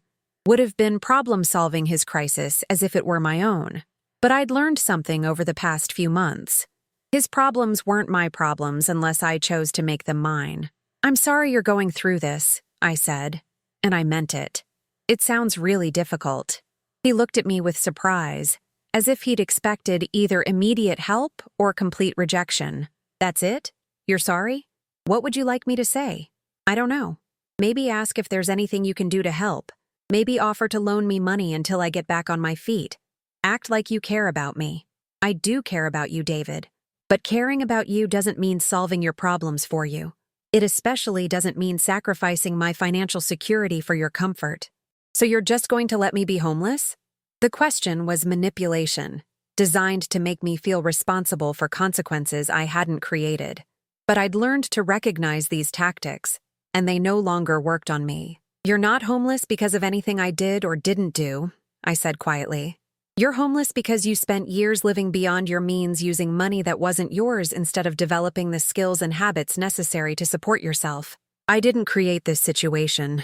Speaker 1: would have been problem-solving his crisis as if it were my own. But I'd learned something over the past few months. His problems weren't my problems unless I chose to make them mine. "I'm sorry you're going through this," I said, and I meant it. "It sounds really difficult." He looked at me with surprise, as if he'd expected either immediate help or complete rejection. "That's it? You're sorry? What would you like me to say?" "I don't know. Maybe ask if there's anything you can do to help. Maybe offer to loan me money until I get back on my feet. Act like you care about me." "I do care about you, David. But caring about you doesn't mean solving your problems for you. It especially doesn't mean sacrificing my financial security for your comfort. So you're just going to let me be homeless?" The question was manipulation, designed to make me feel responsible for consequences I hadn't created. But I'd learned to recognize these tactics, and they no longer worked on me. "You're not homeless because of anything I did or didn't do," I said quietly. "You're homeless because you spent years living beyond your means using money that wasn't yours instead of developing the skills and habits necessary to support yourself. I didn't create this situation,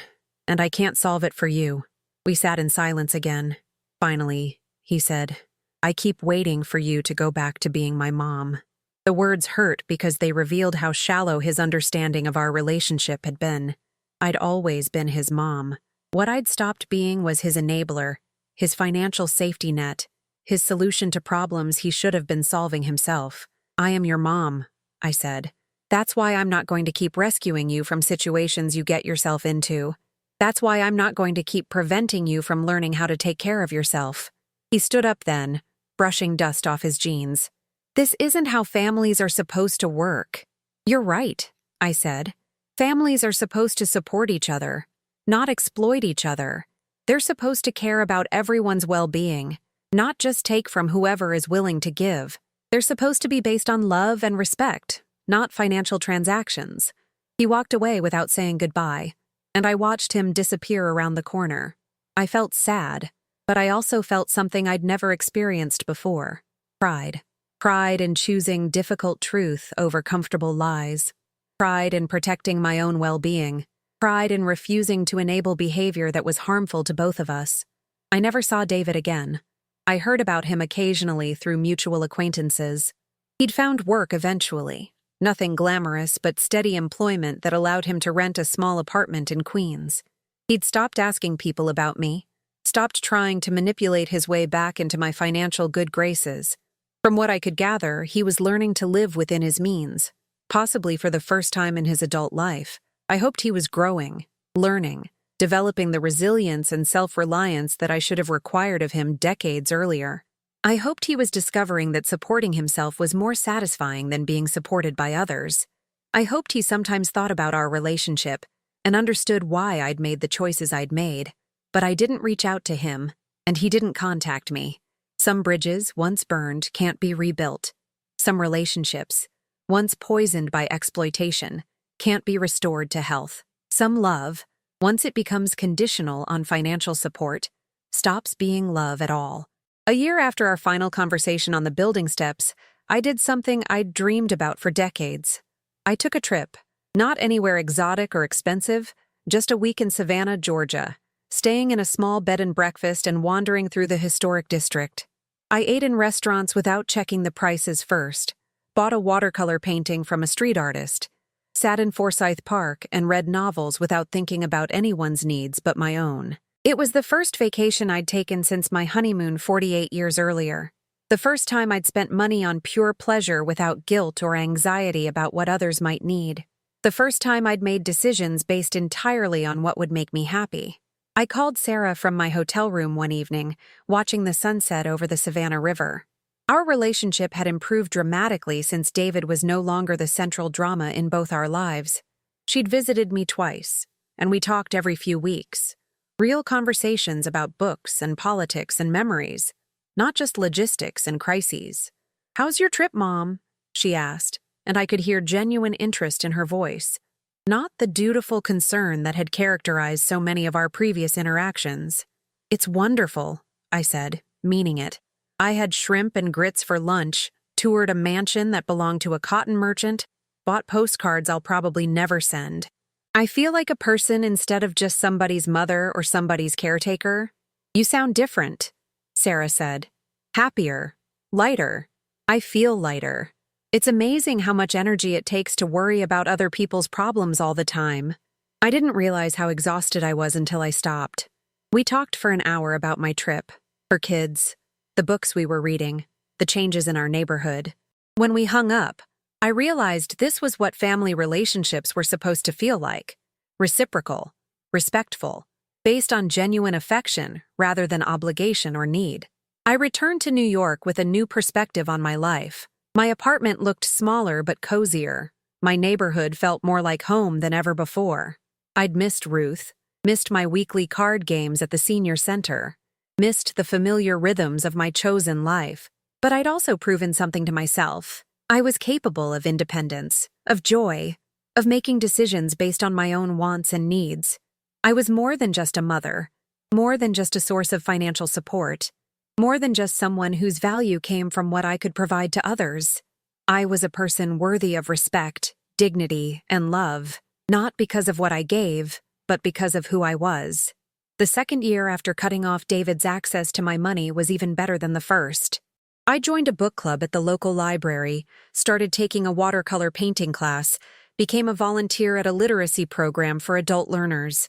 Speaker 1: and I can't solve it for you." We sat in silence again. "Finally," he said, "I keep waiting for you to go back to being my mom." The words hurt because they revealed how shallow his understanding of our relationship had been. I'd always been his mom. What I'd stopped being was his enabler, his financial safety net, his solution to problems he should have been solving himself. "I am your mom," I said. "That's why I'm not going to keep rescuing you from situations you get yourself into. That's why I'm not going to keep preventing you from learning how to take care of yourself." He stood up then, brushing dust off his jeans. "This isn't how families are supposed to work." "You're right," I said. "Families are supposed to support each other, not exploit each other. They're supposed to care about everyone's well-being, not just take from whoever is willing to give. They're supposed to be based on love and respect, not financial transactions." He walked away without saying goodbye, and I watched him disappear around the corner. I felt sad, but I also felt something I'd never experienced before: pride. Pride in choosing difficult truth over comfortable lies. Pride in protecting my own well-being. Pride in refusing to enable behavior that was harmful to both of us. I never saw David again. I heard about him occasionally through mutual acquaintances. He'd found work eventually. Nothing glamorous, but steady employment that allowed him to rent a small apartment in Queens. He'd stopped asking people about me, stopped trying to manipulate his way back into my financial good graces. From what I could gather, he was learning to live within his means, possibly for the first time in his adult life. I hoped he was growing, learning, developing the resilience and self-reliance that I should have required of him decades earlier. I hoped he was discovering that supporting himself was more satisfying than being supported by others. I hoped he sometimes thought about our relationship and understood why I'd made the choices I'd made. But I didn't reach out to him, and he didn't contact me. Some bridges, once burned, can't be rebuilt. Some relationships, once poisoned by exploitation, can't be restored to health. Some love, once it becomes conditional on financial support, stops being love at all. A year after our final conversation on the building steps, I did something I'd dreamed about for decades. I took a trip, not anywhere exotic or expensive, just a week in Savannah, Georgia, staying in a small bed and breakfast and wandering through the historic district. I ate in restaurants without checking the prices first, bought a watercolor painting from a street artist, sat in Forsyth Park and read novels without thinking about anyone's needs but my own. It was the first vacation I'd taken since my honeymoon 48 years earlier. The first time I'd spent money on pure pleasure without guilt or anxiety about what others might need. The first time I'd made decisions based entirely on what would make me happy. I called Sarah from my hotel room one evening, watching the sunset over the Savannah River. Our relationship had improved dramatically since David was no longer the central drama in both our lives. She'd visited me twice, and we talked every few weeks. Real conversations about books and politics and memories, not just logistics and crises. "How's your trip, Mom?" she asked, and I could hear genuine interest in her voice, not the dutiful concern that had characterized so many of our previous interactions. "It's wonderful," I said, meaning it. I had shrimp and grits for lunch, toured a mansion that belonged to a cotton merchant, bought postcards I'll probably never send. "I feel like a person instead of just somebody's mother or somebody's caretaker." "You sound different," Sarah said. "Happier. Lighter. I feel lighter. It's amazing how much energy it takes to worry about other people's problems all the time." I didn't realize how exhausted I was until I stopped. We talked for an hour about my trip, her kids, the books we were reading, the changes in our neighborhood. When we hung up, I realized this was what family relationships were supposed to feel like: reciprocal, respectful, based on genuine affection rather than obligation or need. I returned to New York with a new perspective on my life. My apartment looked smaller but cozier. My neighborhood felt more like home than ever before. I'd missed Ruth, missed my weekly card games at the senior center, missed the familiar rhythms of my chosen life. But I'd also proven something to myself. I was capable of independence, of joy, of making decisions based on my own wants and needs. I was more than just a mother, more than just a source of financial support, more than just someone whose value came from what I could provide to others. I was a person worthy of respect, dignity, and love, not because of what I gave, but because of who I was. The second year after cutting off David's access to my money was even better than the first. I joined a book club at the local library, started taking a watercolor painting class, became a volunteer at a literacy program for adult learners.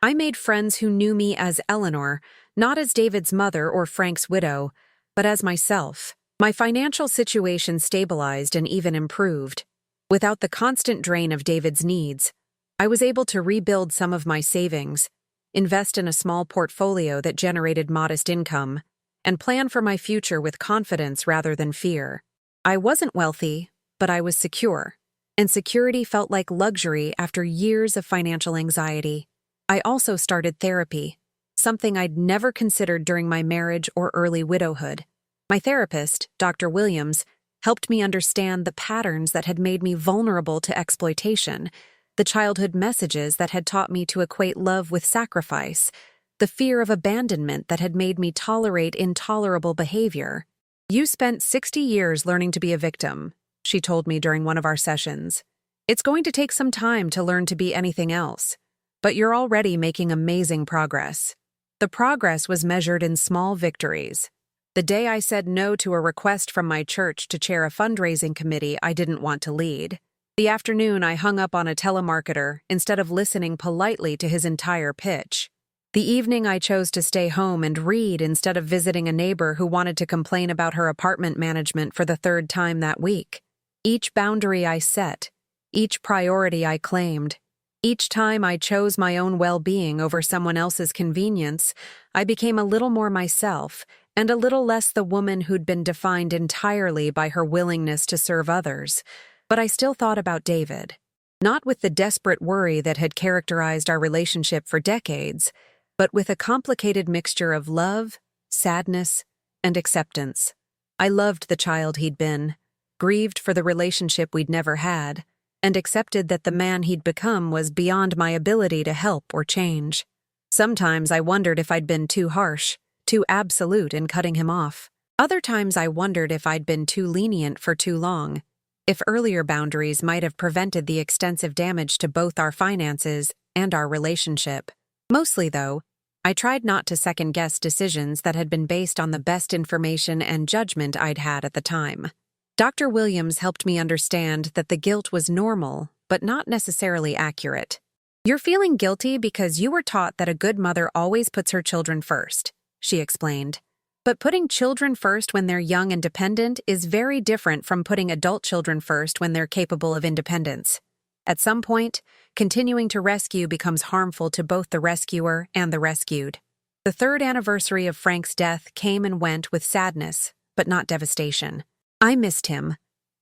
Speaker 1: I made friends who knew me as Eleanor, not as David's mother or Frank's widow, but as myself. My financial situation stabilized and even improved. Without the constant drain of David's needs, I was able to rebuild some of my savings, invest in a small portfolio that generated modest income, and plan for my future with confidence rather than fear. I wasn't wealthy, but I was secure, and security felt like luxury after years of financial anxiety. I also started therapy, something I'd never considered during my marriage or early widowhood. My therapist, Dr. Williams, helped me understand the patterns that had made me vulnerable to exploitation, the childhood messages that had taught me to equate love with sacrifice, the fear of abandonment that had made me tolerate intolerable behavior. "You spent 60 years learning to be a victim," she told me during one of our sessions. "It's going to take some time to learn to be anything else, but you're already making amazing progress." The progress was measured in small victories. The day I said no to a request from my church to chair a fundraising committee I didn't want to lead. The afternoon I hung up on a telemarketer instead of listening politely to his entire pitch. The evening I chose to stay home and read instead of visiting a neighbor who wanted to complain about her apartment management for the third time that week. Each boundary I set, each priority I claimed, each time I chose my own well-being over someone else's convenience, I became a little more myself and a little less the woman who'd been defined entirely by her willingness to serve others. But I still thought about David, not with the desperate worry that had characterized our relationship for decades, but with a complicated mixture of love, sadness, and acceptance. I loved the child he'd been, grieved for the relationship we'd never had, and accepted that the man he'd become was beyond my ability to help or change. Sometimes I wondered if I'd been too harsh, too absolute in cutting him off. Other times I wondered if I'd been too lenient for too long, if earlier boundaries might have prevented the extensive damage to both our finances and our relationship. Mostly, though, I tried not to second-guess decisions that had been based on the best information and judgment I'd had at the time. Dr. Williams helped me understand that the guilt was normal, but not necessarily accurate. "You're feeling guilty because you were taught that a good mother always puts her children first," she explained. But putting children first when they're young and dependent is very different from putting adult children first when they're capable of independence. At some point, continuing to rescue becomes harmful to both the rescuer and the rescued. The third anniversary of Frank's death came and went with sadness, but not devastation. I missed him,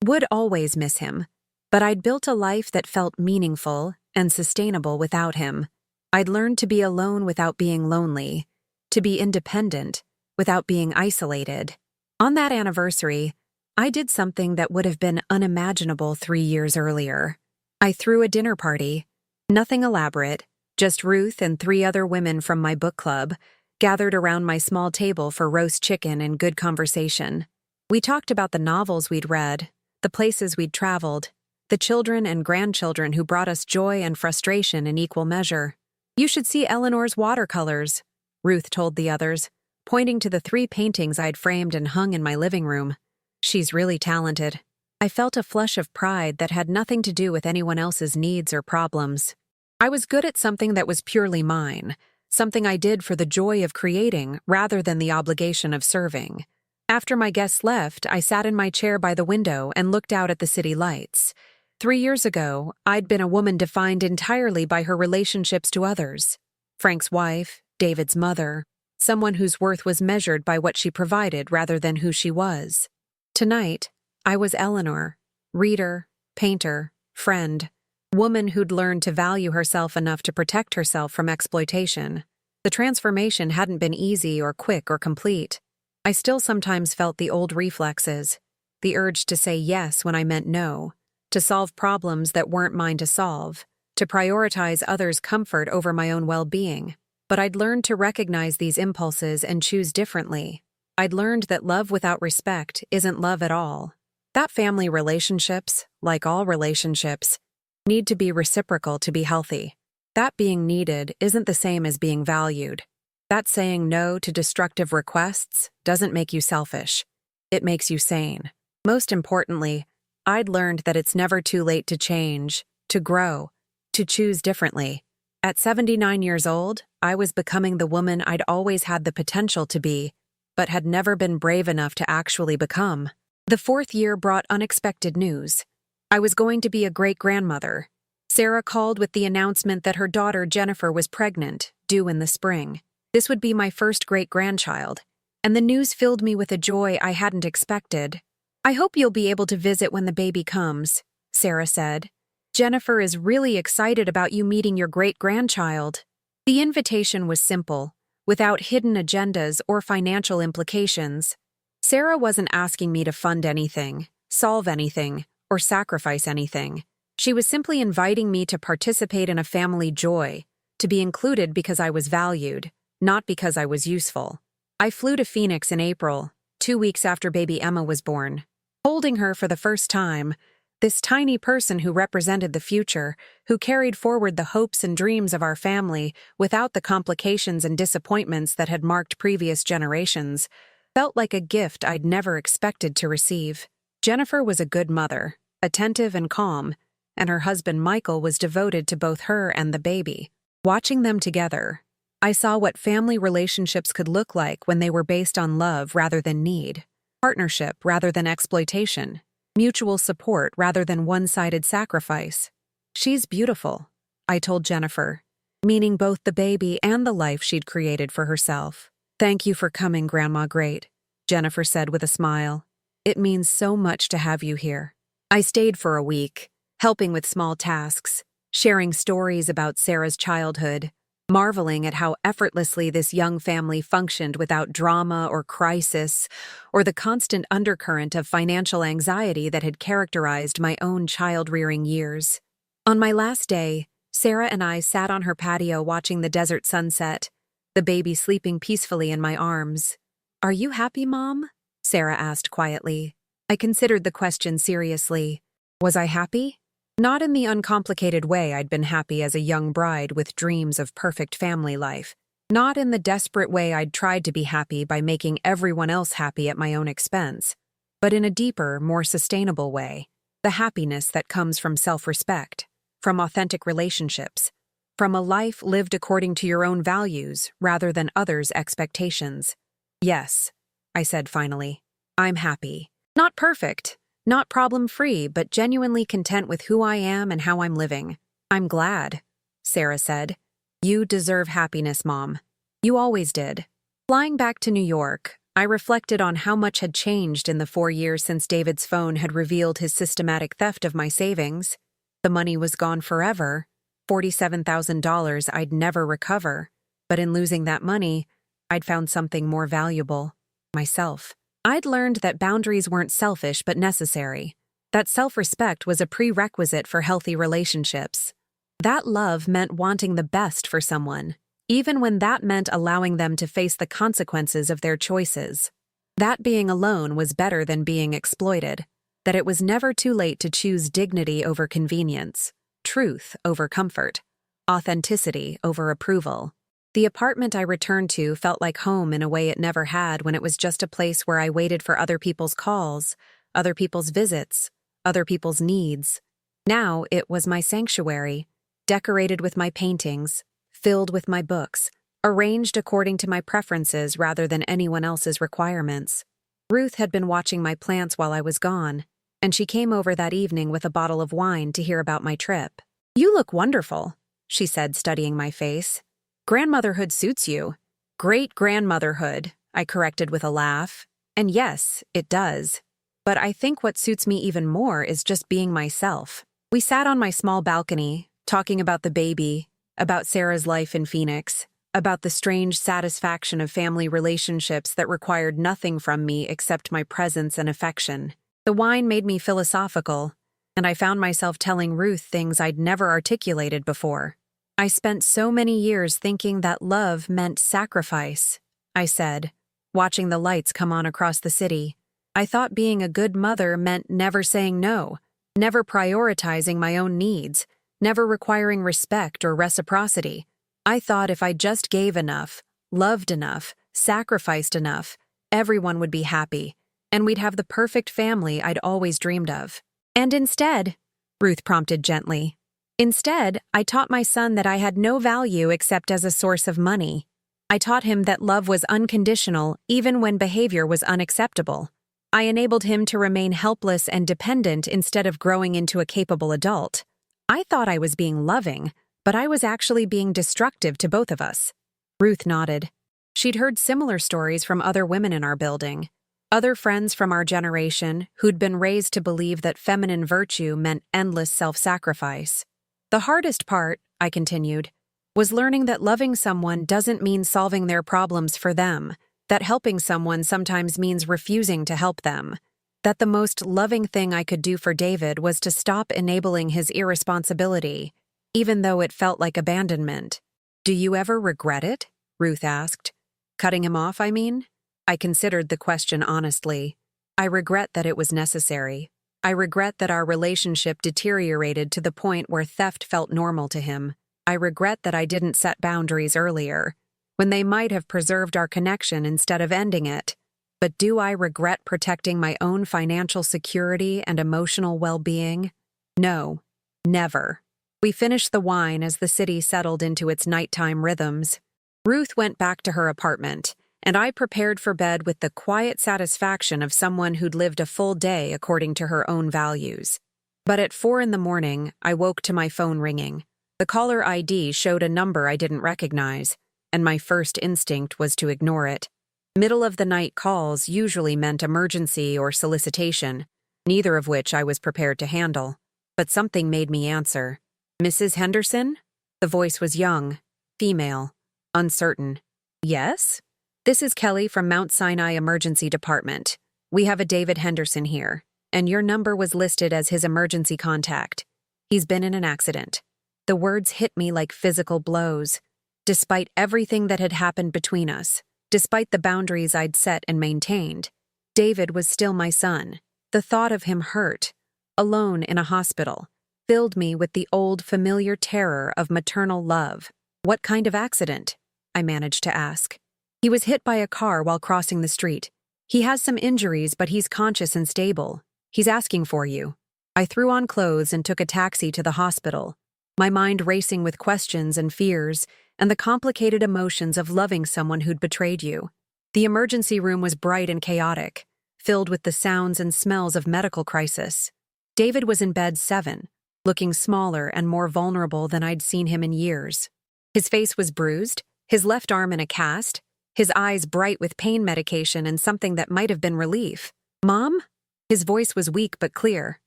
Speaker 1: would always miss him, but I'd built a life that felt meaningful and sustainable without him. I'd learned to be alone without being lonely, to be independent without being isolated. On that anniversary, I did something that would have been unimaginable 3 years earlier. I threw a dinner party. Nothing elaborate, just Ruth and 3 other women from my book club gathered around my small table for roast chicken and good conversation. We talked about the novels we'd read, the places we'd traveled, the children and grandchildren who brought us joy and frustration in equal measure. "You should see Eleanor's watercolors," Ruth told the others, pointing to the 3 paintings I'd framed and hung in my living room. "She's really talented." I felt a flush of pride that had nothing to do with anyone else's needs or problems. I was good at something that was purely mine, something I did for the joy of creating rather than the obligation of serving. After my guests left, I sat in my chair by the window and looked out at the city lights. 3 years ago, I'd been a woman defined entirely by her relationships to others. Frank's wife, David's mother, someone whose worth was measured by what she provided rather than who she was. Tonight, I was Eleanor, reader, painter, friend, woman who'd learned to value herself enough to protect herself from exploitation. The transformation hadn't been easy or quick or complete. I still sometimes felt the old reflexes, the urge to say yes when I meant no, to solve problems that weren't mine to solve, to prioritize others' comfort over my own well-being. But I'd learned to recognize these impulses and choose differently. I'd learned that love without respect isn't love at all. That family relationships, like all relationships, need to be reciprocal to be healthy. That being needed isn't the same as being valued. That saying no to destructive requests doesn't make you selfish. It makes you sane. Most importantly, I'd learned that it's never too late to change, to grow, to choose differently. At 79 years old, I was becoming the woman I'd always had the potential to be, but had never been brave enough to actually become. The 4th year brought unexpected news. I was going to be a great-grandmother. Sarah called with the announcement that her daughter Jennifer was pregnant, due in the spring. This would be my first great-grandchild, and the news filled me with a joy I hadn't expected. "I hope you'll be able to visit when the baby comes," Sarah said. "Jennifer is really excited about you meeting your great-grandchild." The invitation was simple, without hidden agendas or financial implications. Sarah wasn't asking me to fund anything, solve anything, or sacrifice anything. She was simply inviting me to participate in a family joy, to be included because I was valued, not because I was useful. I flew to Phoenix in April, 2 weeks after baby Emma was born. Holding her for the first time, this tiny person who represented the future, who carried forward the hopes and dreams of our family without the complications and disappointments that had marked previous generations, felt like a gift I'd never expected to receive. Jennifer was a good mother, attentive and calm, and her husband Michael was devoted to both her and the baby. Watching them together, I saw what family relationships could look like when they were based on love rather than need, partnership rather than exploitation, mutual support rather than one-sided sacrifice. "She's beautiful," I told Jennifer, meaning both the baby and the life she'd created for herself. "Thank you for coming, Grandma Great," Jennifer said with a smile. "It means so much to have you here." I stayed for a week, helping with small tasks, sharing stories about Sarah's childhood, marveling at how effortlessly this young family functioned without drama or crisis, or the constant undercurrent of financial anxiety that had characterized my own child-rearing years. On my last day, Sarah and I sat on her patio watching the desert sunset, the baby sleeping peacefully in my arms. "Are you happy, Mom?" Sarah asked quietly. I considered the question seriously. Was I happy? Not in the uncomplicated way I'd been happy as a young bride with dreams of perfect family life. Not in the desperate way I'd tried to be happy by making everyone else happy at my own expense. But in a deeper, more sustainable way. The happiness that comes from self-respect, from authentic relationships, from a life lived according to your own values rather than others' expectations. Yes, I said finally. I'm happy. Not perfect, not problem-free, but genuinely content with who I am and how I'm living. I'm glad, Sarah said. You deserve happiness, Mom. You always did. Flying back to New York, I reflected on how much had changed in the 4 years since David's phone had revealed his systematic theft of my savings. The money was gone forever, $47,000 I'd never recover. But in losing that money, I'd found something more valuable: myself. I'd learned that boundaries weren't selfish but necessary, that self-respect was a prerequisite for healthy relationships. That love meant wanting the best for someone, even when that meant allowing them to face the consequences of their choices. That being alone was better than being exploited, that it was never too late to choose dignity over convenience, truth over comfort, authenticity over approval. The apartment I returned to felt like home in a way it never had when it was just a place where I waited for other people's calls, other people's visits, other people's needs. Now it was my sanctuary, decorated with my paintings, filled with my books, arranged according to my preferences rather than anyone else's requirements. Ruth had been watching my plants while I was gone, and she came over that evening with a bottle of wine to hear about my trip. You look wonderful, she said, studying my face. Grandmotherhood suits you. Great-grandmotherhood, I corrected with a laugh. And yes, it does. But I think what suits me even more is just being myself. We sat on my small balcony, talking about the baby, about Sarah's life in Phoenix, about the strange satisfaction of family relationships that required nothing from me except my presence and affection. The wine made me philosophical, and I found myself telling Ruth things I'd never articulated before. I spent so many years thinking that love meant sacrifice, I said, watching the lights come on across the city. I thought being a good mother meant never saying no, never prioritizing my own needs, never requiring respect or reciprocity. I thought if I just gave enough, loved enough, sacrificed enough, everyone would be happy, and we'd have the perfect family I'd always dreamed of. And instead, Ruth prompted gently, instead, I taught my son that I had no value except as a source of money. I taught him that love was unconditional even when behavior was unacceptable. I enabled him to remain helpless and dependent instead of growing into a capable adult. I thought I was being loving, but I was actually being destructive to both of us. Ruth nodded. She'd heard similar stories from other women in our building, other friends from our generation who'd been raised to believe that feminine virtue meant endless self-sacrifice. The hardest part, I continued, was learning that loving someone doesn't mean solving their problems for them, that helping someone sometimes means refusing to help them, that the most loving thing I could do for David was to stop enabling his irresponsibility, even though it felt like abandonment. Do you ever regret it? Ruth asked. Cutting him off, I mean? I considered the question honestly. I regret that it was necessary. I regret that our relationship deteriorated to the point where theft felt normal to him. I regret that I didn't set boundaries earlier, when they might have preserved our connection instead of ending it. But do I regret protecting my own financial security and emotional well-being? No, never. We finished the wine as the city settled into its nighttime rhythms. Ruth went back to her apartment, and I prepared for bed with the quiet satisfaction of someone who'd lived a full day according to her own values. But at 4 a.m, I woke to my phone ringing. The caller ID showed a number I didn't recognize, and my first instinct was to ignore it. Middle-of-the-night calls usually meant emergency or solicitation, neither of which I was prepared to handle. But something made me answer. Mrs. Henderson? The voice was young, female, uncertain. Yes? This is Kelly from Mount Sinai Emergency Department. We have a David Henderson here, and your number was listed as his emergency contact. He's been in an accident. The words hit me like physical blows. Despite everything that had happened between us, despite the boundaries I'd set and maintained, David was still my son. The thought of him hurt, alone in a hospital, filled me with the old familiar terror of maternal love. What kind of accident? I managed to ask. He was hit by a car while crossing the street. He has some injuries, but he's conscious and stable. He's asking for you. I threw on clothes and took a taxi to the hospital, my mind racing with questions and fears and the complicated emotions of loving someone who'd betrayed you. The emergency room was bright and chaotic, filled with the sounds and smells of medical crisis. David was in bed 7, looking smaller and more vulnerable than I'd seen him in years. His face was bruised, his left arm in a cast, his eyes bright with pain medication and something that might have been relief. "Mom?" His voice was weak but clear.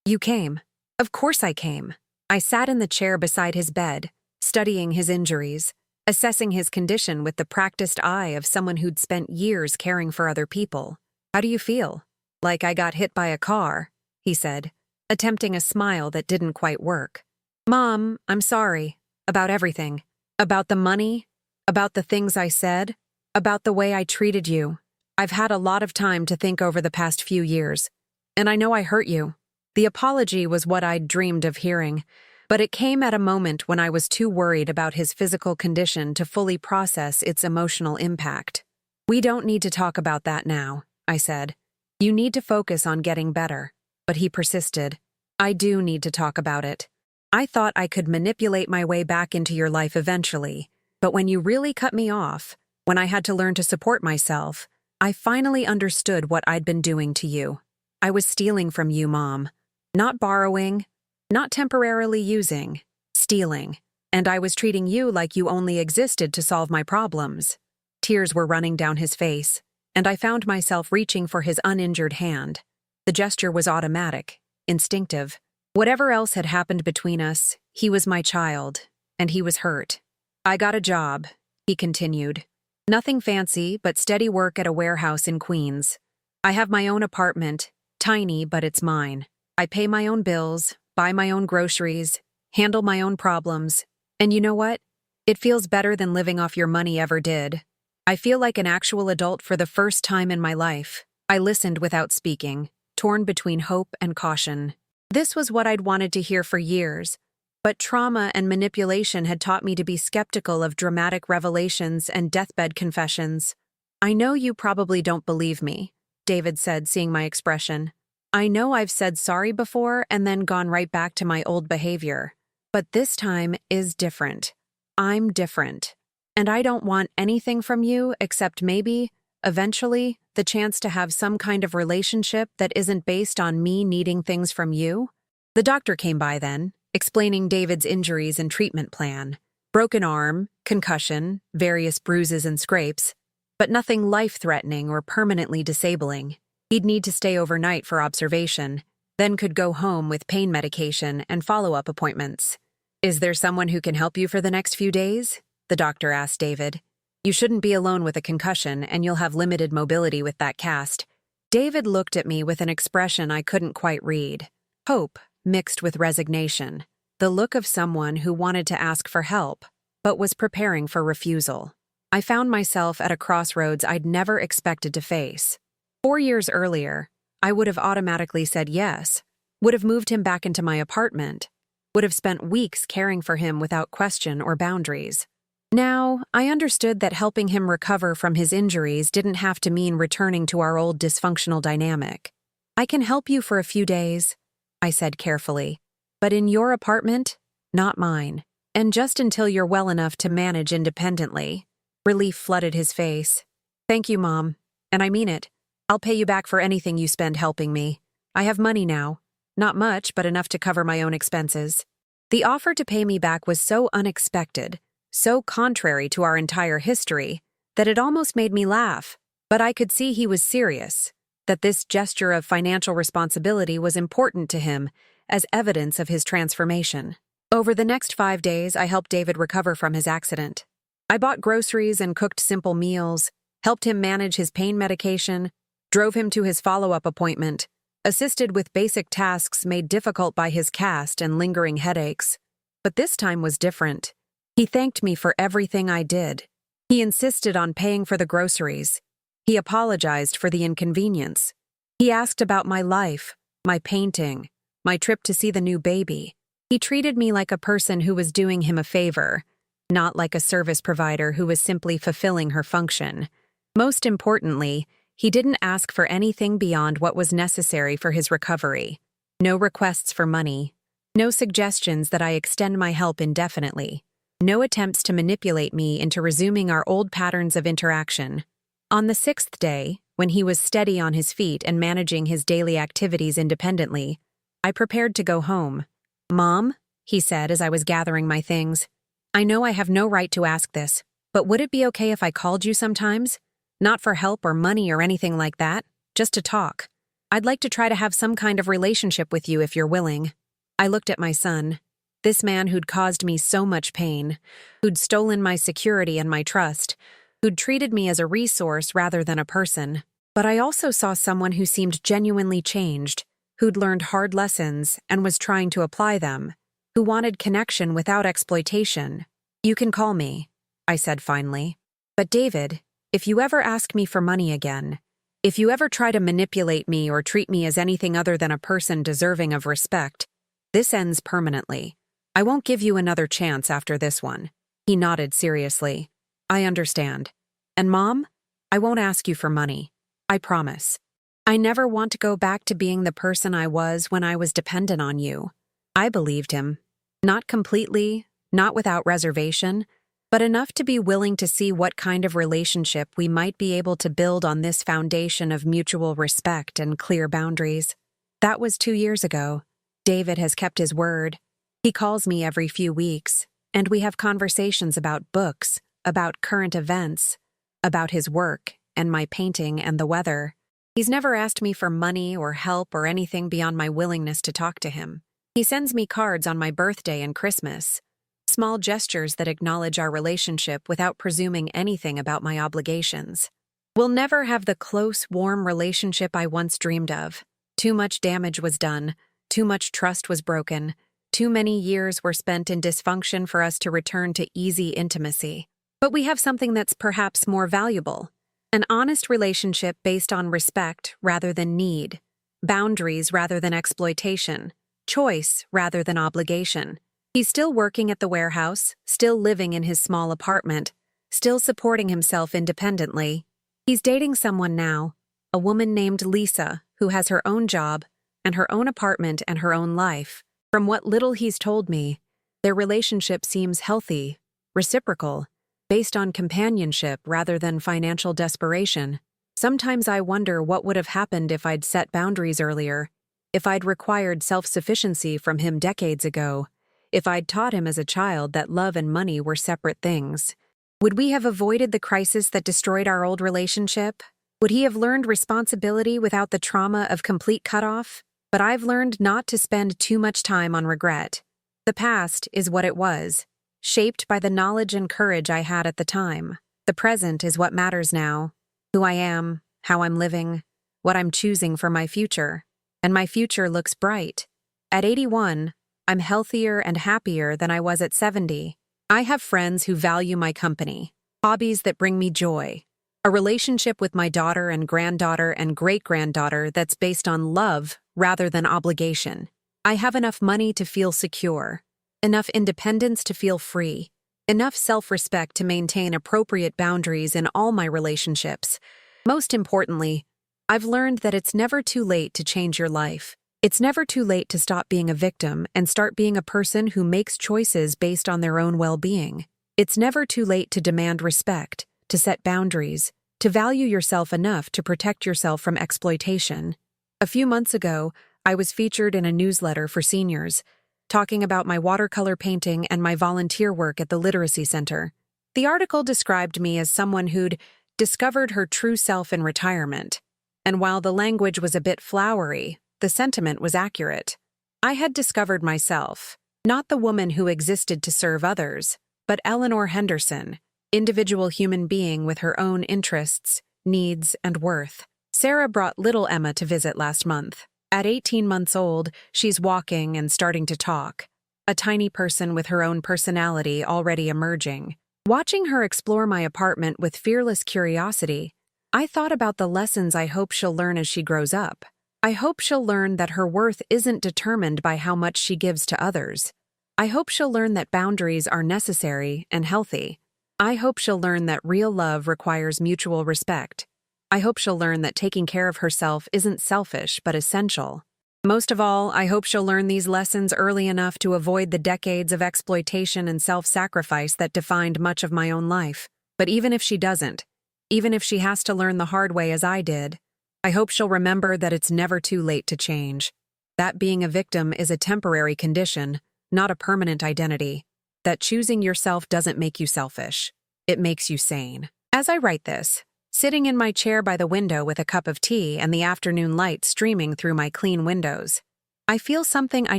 Speaker 1: "You came." "Of course I came." I sat in the chair beside his bed, studying his injuries, assessing his condition with the practiced eye of someone who'd spent years caring for other people. "How do you feel?" "Like I got hit by a car," he said, attempting a smile that didn't quite work. "Mom, I'm sorry. About everything. About the money. About the things I said. About the way I treated you. I've had a lot of time to think over the past few years. And I know I hurt you." The apology was what I'd dreamed of hearing, but it came at a moment when I was too worried about his physical condition to fully process its emotional impact. "We don't need to talk about that now," I said. "You need to focus on getting better." But he persisted. "I do need to talk about it. I thought I could manipulate my way back into your life eventually, but when you really cut me off, when I had to learn to support myself, I finally understood what I'd been doing to you. I was stealing from you, Mom. Not borrowing, not temporarily using, stealing. And I was treating you like you only existed to solve my problems." Tears were running down his face, and I found myself reaching for his uninjured hand. The gesture was automatic, instinctive. Whatever else had happened between us, he was my child, and he was hurt. "I got a job," he continued. "Nothing fancy, but steady work at a warehouse in Queens. I have my own apartment, tiny, but it's mine. I pay my own bills, buy my own groceries, handle my own problems. And you know what? It feels better than living off your money ever did. I feel like an actual adult for the first time in my life." I listened without speaking, torn between hope and caution. This was what I'd wanted to hear for years, but trauma and manipulation had taught me to be skeptical of dramatic revelations and deathbed confessions. "I know you probably don't believe me," David said, seeing my expression. "I know I've said sorry before and then gone right back to my old behavior. But this time is different. I'm different. And I don't want anything from you except maybe, eventually, the chance to have some kind of relationship that isn't based on me needing things from you." The doctor came by then, explaining David's injuries and treatment plan. Broken arm, concussion, various bruises and scrapes, but nothing life-threatening or permanently disabling. He'd need to stay overnight for observation, then could go home with pain medication and follow-up appointments. "Is there someone who can help you for the next few days?" the doctor asked David. "You shouldn't be alone with a concussion, and you'll have limited mobility with that cast." David looked at me with an expression I couldn't quite read. Hope mixed with resignation. The look of someone who wanted to ask for help, but was preparing for refusal. I found myself at a crossroads I'd never expected to face. 4 years earlier, I would have automatically said yes, would have moved him back into my apartment, would have spent weeks caring for him without question or boundaries. Now, I understood that helping him recover from his injuries didn't have to mean returning to our old dysfunctional dynamic. "I can help you for a few days," I said carefully, "but in your apartment, not mine. And just until you're well enough to manage independently." Relief flooded his face. "Thank you, Mom. And I mean it. I'll pay you back for anything you spend helping me. I have money now. Not much, but enough to cover my own expenses." The offer to pay me back was so unexpected, so contrary to our entire history, that it almost made me laugh. But I could see he was serious, that this gesture of financial responsibility was important to him as evidence of his transformation. Over the next 5 days, I helped David recover from his accident. I bought groceries and cooked simple meals, helped him manage his pain medication, drove him to his follow-up appointment, assisted with basic tasks made difficult by his cast and lingering headaches. But this time was different. He thanked me for everything I did. He insisted on paying for the groceries. He apologized for the inconvenience. He asked about my life, my painting, my trip to see the new baby. He treated me like a person who was doing him a favor, not like a service provider who was simply fulfilling her function. Most importantly, he didn't ask for anything beyond what was necessary for his recovery. No requests for money. No suggestions that I extend my help indefinitely. No attempts to manipulate me into resuming our old patterns of interaction. On the sixth day, when he was steady on his feet and managing his daily activities independently, I prepared to go home. "Mom," he said as I was gathering my things, "I know I have no right to ask this, but would it be okay if I called you sometimes? Not for help or money or anything like that, just to talk. I'd like to try to have some kind of relationship with you if you're willing." I looked at my son, this man who'd caused me so much pain, who'd stolen my security and my trust, who'd treated me as a resource rather than a person. But I also saw someone who seemed genuinely changed, who'd learned hard lessons and was trying to apply them, who wanted connection without exploitation. "You can call me," I said finally. "But David, if you ever ask me for money again, if you ever try to manipulate me or treat me as anything other than a person deserving of respect, this ends permanently. I won't give you another chance after this one." He nodded seriously. "I understand. And Mom, I won't ask you for money. I promise. I never want to go back to being the person I was when I was dependent on you." I believed him. Not completely, not without reservation, but enough to be willing to see what kind of relationship we might be able to build on this foundation of mutual respect and clear boundaries. That was 2 years ago. David has kept his word. He calls me every few weeks, and we have conversations about books, about current events, about his work and my painting and the weather. He's never asked me for money or help or anything beyond my willingness to talk to him. He sends me cards on my birthday and Christmas, small gestures that acknowledge our relationship without presuming anything about my obligations. We'll never have the close, warm relationship I once dreamed of. Too much damage was done, too much trust was broken, too many years were spent in dysfunction for us to return to easy intimacy. But we have something that's perhaps more valuable. An honest relationship based on respect rather than need, boundaries rather than exploitation, choice rather than obligation. He's still working at the warehouse, still living in his small apartment, still supporting himself independently. He's dating someone now, a woman named Lisa, who has her own job and her own apartment and her own life. From what little he's told me, their relationship seems healthy, reciprocal, based on companionship rather than financial desperation. Sometimes I wonder what would have happened if I'd set boundaries earlier, if I'd required self-sufficiency from him decades ago, if I'd taught him as a child that love and money were separate things. Would we have avoided the crisis that destroyed our old relationship? Would he have learned responsibility without the trauma of complete cutoff? But I've learned not to spend too much time on regret. The past is what it was, shaped by the knowledge and courage I had at the time. The present is what matters now, who I am, how I'm living, what I'm choosing for my future. And my future looks bright. At 81, I'm healthier and happier than I was at 70. I have friends who value my company, hobbies that bring me joy, a relationship with my daughter and granddaughter and great-granddaughter that's based on love rather than obligation. I have enough money to feel secure, enough independence to feel free, enough self-respect to maintain appropriate boundaries in all my relationships. Most importantly, I've learned that it's never too late to change your life. It's never too late to stop being a victim and start being a person who makes choices based on their own well-being. It's never too late to demand respect, to set boundaries, to value yourself enough to protect yourself from exploitation. A few months ago, I was featured in a newsletter for seniors, talking about my watercolor painting and my volunteer work at the Literacy Center. The article described me as someone who'd discovered her true self in retirement. And while the language was a bit flowery, the sentiment was accurate. I had discovered myself, not the woman who existed to serve others, but Eleanor Henderson, individual human being with her own interests, needs, and worth. Sarah brought little Emma to visit last month. At 18 months old, she's walking and starting to talk, a tiny person with her own personality already emerging. Watching her explore my apartment with fearless curiosity, I thought about the lessons I hope she'll learn as she grows up. I hope she'll learn that her worth isn't determined by how much she gives to others. I hope she'll learn that boundaries are necessary and healthy. I hope she'll learn that real love requires mutual respect. I hope she'll learn that taking care of herself isn't selfish but essential. Most of all, I hope she'll learn these lessons early enough to avoid the decades of exploitation and self-sacrifice that defined much of my own life. But even if she doesn't, even if she has to learn the hard way as I did. I hope she'll remember that it's never too late to change. That being a victim is a temporary condition, not a permanent identity. That choosing yourself doesn't make you selfish. It makes you sane. As I write this, sitting in my chair by the window with a cup of tea and the afternoon light streaming through my clean windows, I feel something I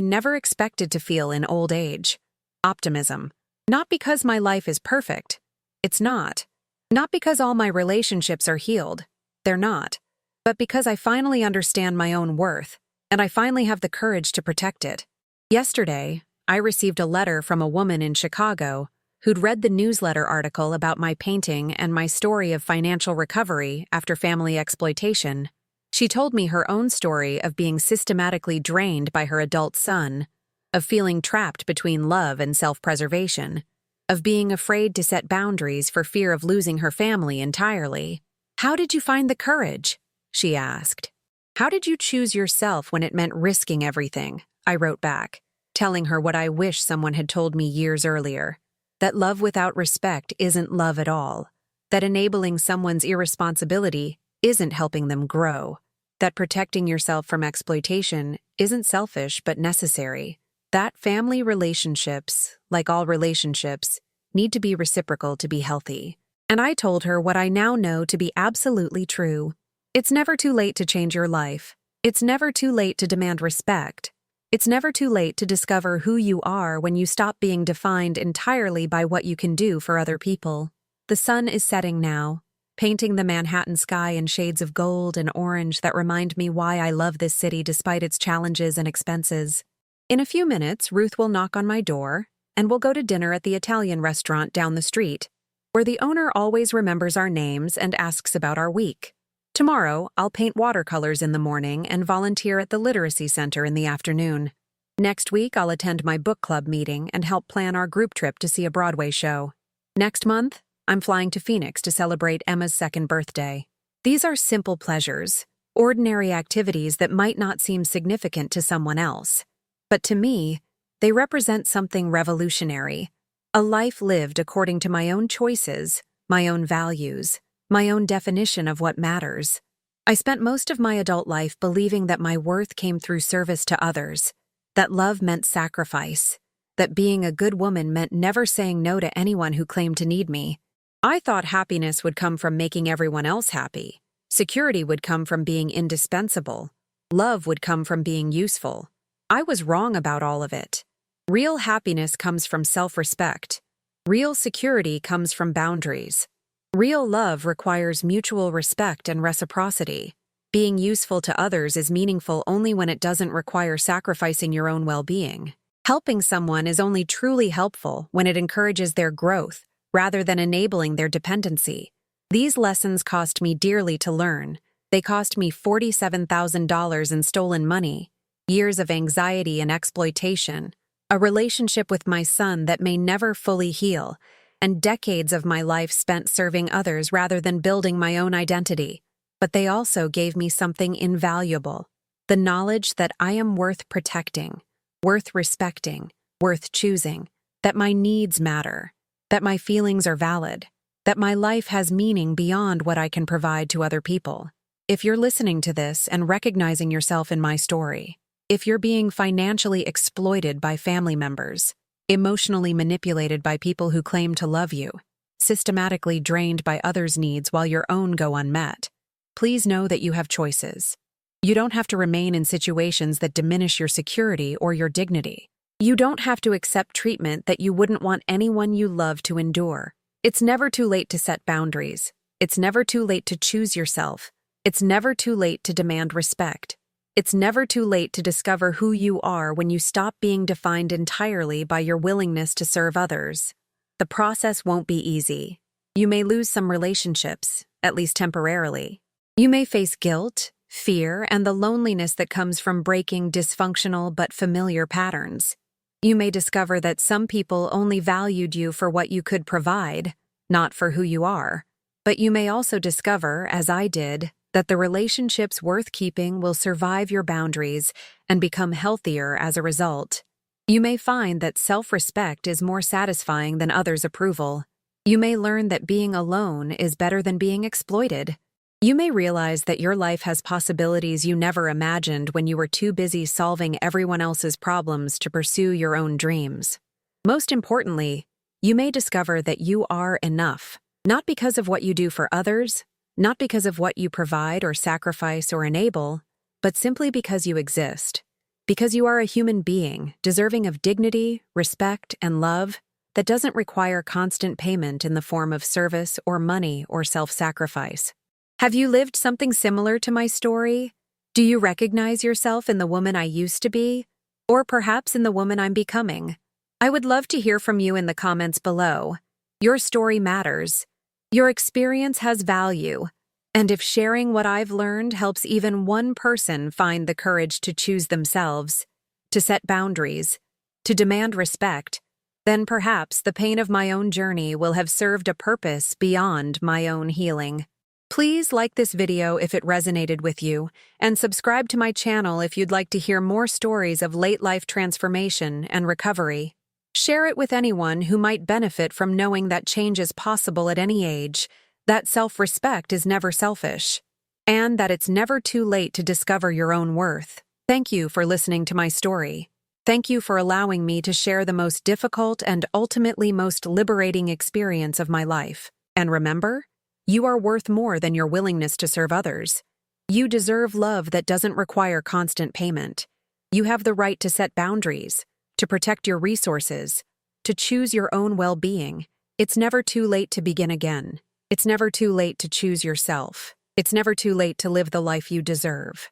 Speaker 1: never expected to feel in old age. Optimism. Not because my life is perfect. It's not. Not because all my relationships are healed. They're not. But because I finally understand my own worth, and I finally have the courage to protect it. Yesterday, I received a letter from a woman in Chicago who'd read the newsletter article about my painting and my story of financial recovery after family exploitation. She told me her own story of being systematically drained by her adult son, of feeling trapped between love and self-preservation, of being afraid to set boundaries for fear of losing her family entirely. "How did you find the courage?" she asked. "How did you choose yourself when it meant risking everything?" I wrote back, telling her what I wish someone had told me years earlier. That love without respect isn't love at all. That enabling someone's irresponsibility isn't helping them grow. That protecting yourself from exploitation isn't selfish but necessary. That family relationships, like all relationships, need to be reciprocal to be healthy. And I told her what I now know to be absolutely true. It's never too late to change your life. It's never too late to demand respect. It's never too late to discover who you are when you stop being defined entirely by what you can do for other people. The sun is setting now, painting the Manhattan sky in shades of gold and orange that remind me why I love this city despite its challenges and expenses. In a few minutes, Ruth will knock on my door, and we'll go to dinner at the Italian restaurant down the street, where the owner always remembers our names and asks about our week. Tomorrow, I'll paint watercolors in the morning and volunteer at the Literacy Center in the afternoon. Next week, I'll attend my book club meeting and help plan our group trip to see a Broadway show. Next month, I'm flying to Phoenix to celebrate Emma's 2nd birthday. These are simple pleasures, ordinary activities that might not seem significant to someone else. But to me, they represent something revolutionary. A life lived according to my own choices, my own values, my own definition of what matters. I spent most of my adult life believing that my worth came through service to others, that love meant sacrifice, that being a good woman meant never saying no to anyone who claimed to need me. I thought happiness would come from making everyone else happy. Security would come from being indispensable. Love would come from being useful. I was wrong about all of it. Real happiness comes from self-respect. Real security comes from boundaries. Real love requires mutual respect and reciprocity. Being useful to others is meaningful only when it doesn't require sacrificing your own well-being. Helping someone is only truly helpful when it encourages their growth, rather than enabling their dependency. These lessons cost me dearly to learn. They cost me $47,000 in stolen money, years of anxiety and exploitation, a relationship with my son that may never fully heal, and decades of my life spent serving others rather than building my own identity. But they also gave me something invaluable, the knowledge that I am worth protecting, worth respecting, worth choosing, that my needs matter, that my feelings are valid, that my life has meaning beyond what I can provide to other people. If you're listening to this and recognizing yourself in my story, if you're being financially exploited by family members, emotionally manipulated by people who claim to love you, systematically drained by others' needs while your own go unmet, please know that you have choices. You don't have to remain in situations that diminish your security or your dignity. You don't have to accept treatment that you wouldn't want anyone you love to endure. It's never too late to set boundaries. It's never too late to choose yourself. It's never too late to demand respect. It's never too late to discover who you are when you stop being defined entirely by your willingness to serve others. The process won't be easy. You may lose some relationships, at least temporarily. You may face guilt, fear, and the loneliness that comes from breaking dysfunctional but familiar patterns. You may discover that some people only valued you for what you could provide, not for who you are. But you may also discover, as I did, that the relationships worth keeping will survive your boundaries and become healthier as a result. You may find that self-respect is more satisfying than others' approval. You may learn that being alone is better than being exploited. You may realize that your life has possibilities you never imagined when you were too busy solving everyone else's problems to pursue your own dreams. Most importantly, you may discover that you are enough, not because of what you do for others, not because of what you provide or sacrifice or enable, but simply because you exist. Because you are a human being, deserving of dignity, respect, and love that doesn't require constant payment in the form of service or money or self-sacrifice. Have you lived something similar to my story? Do you recognize yourself in the woman I used to be? Or perhaps in the woman I'm becoming? I would love to hear from you in the comments below. Your story matters. Your experience has value. And if sharing what I've learned helps even one person find the courage to choose themselves, to set boundaries, to demand respect, then perhaps the pain of my own journey will have served a purpose beyond my own healing. Please like this video if it resonated with you, and subscribe to my channel if you'd like to hear more stories of late-life transformation and recovery. Share it with anyone who might benefit from knowing that change is possible at any age, that self-respect is never selfish, and that it's never too late to discover your own worth. Thank you for listening to my story. Thank you for allowing me to share the most difficult and ultimately most liberating experience of my life. And remember, you are worth more than your willingness to serve others. You deserve love that doesn't require constant payment. You have the right to set boundaries, to protect your resources, to choose your own well-being. It's never too late to begin again. It's never too late to choose yourself. It's never too late to live the life you deserve.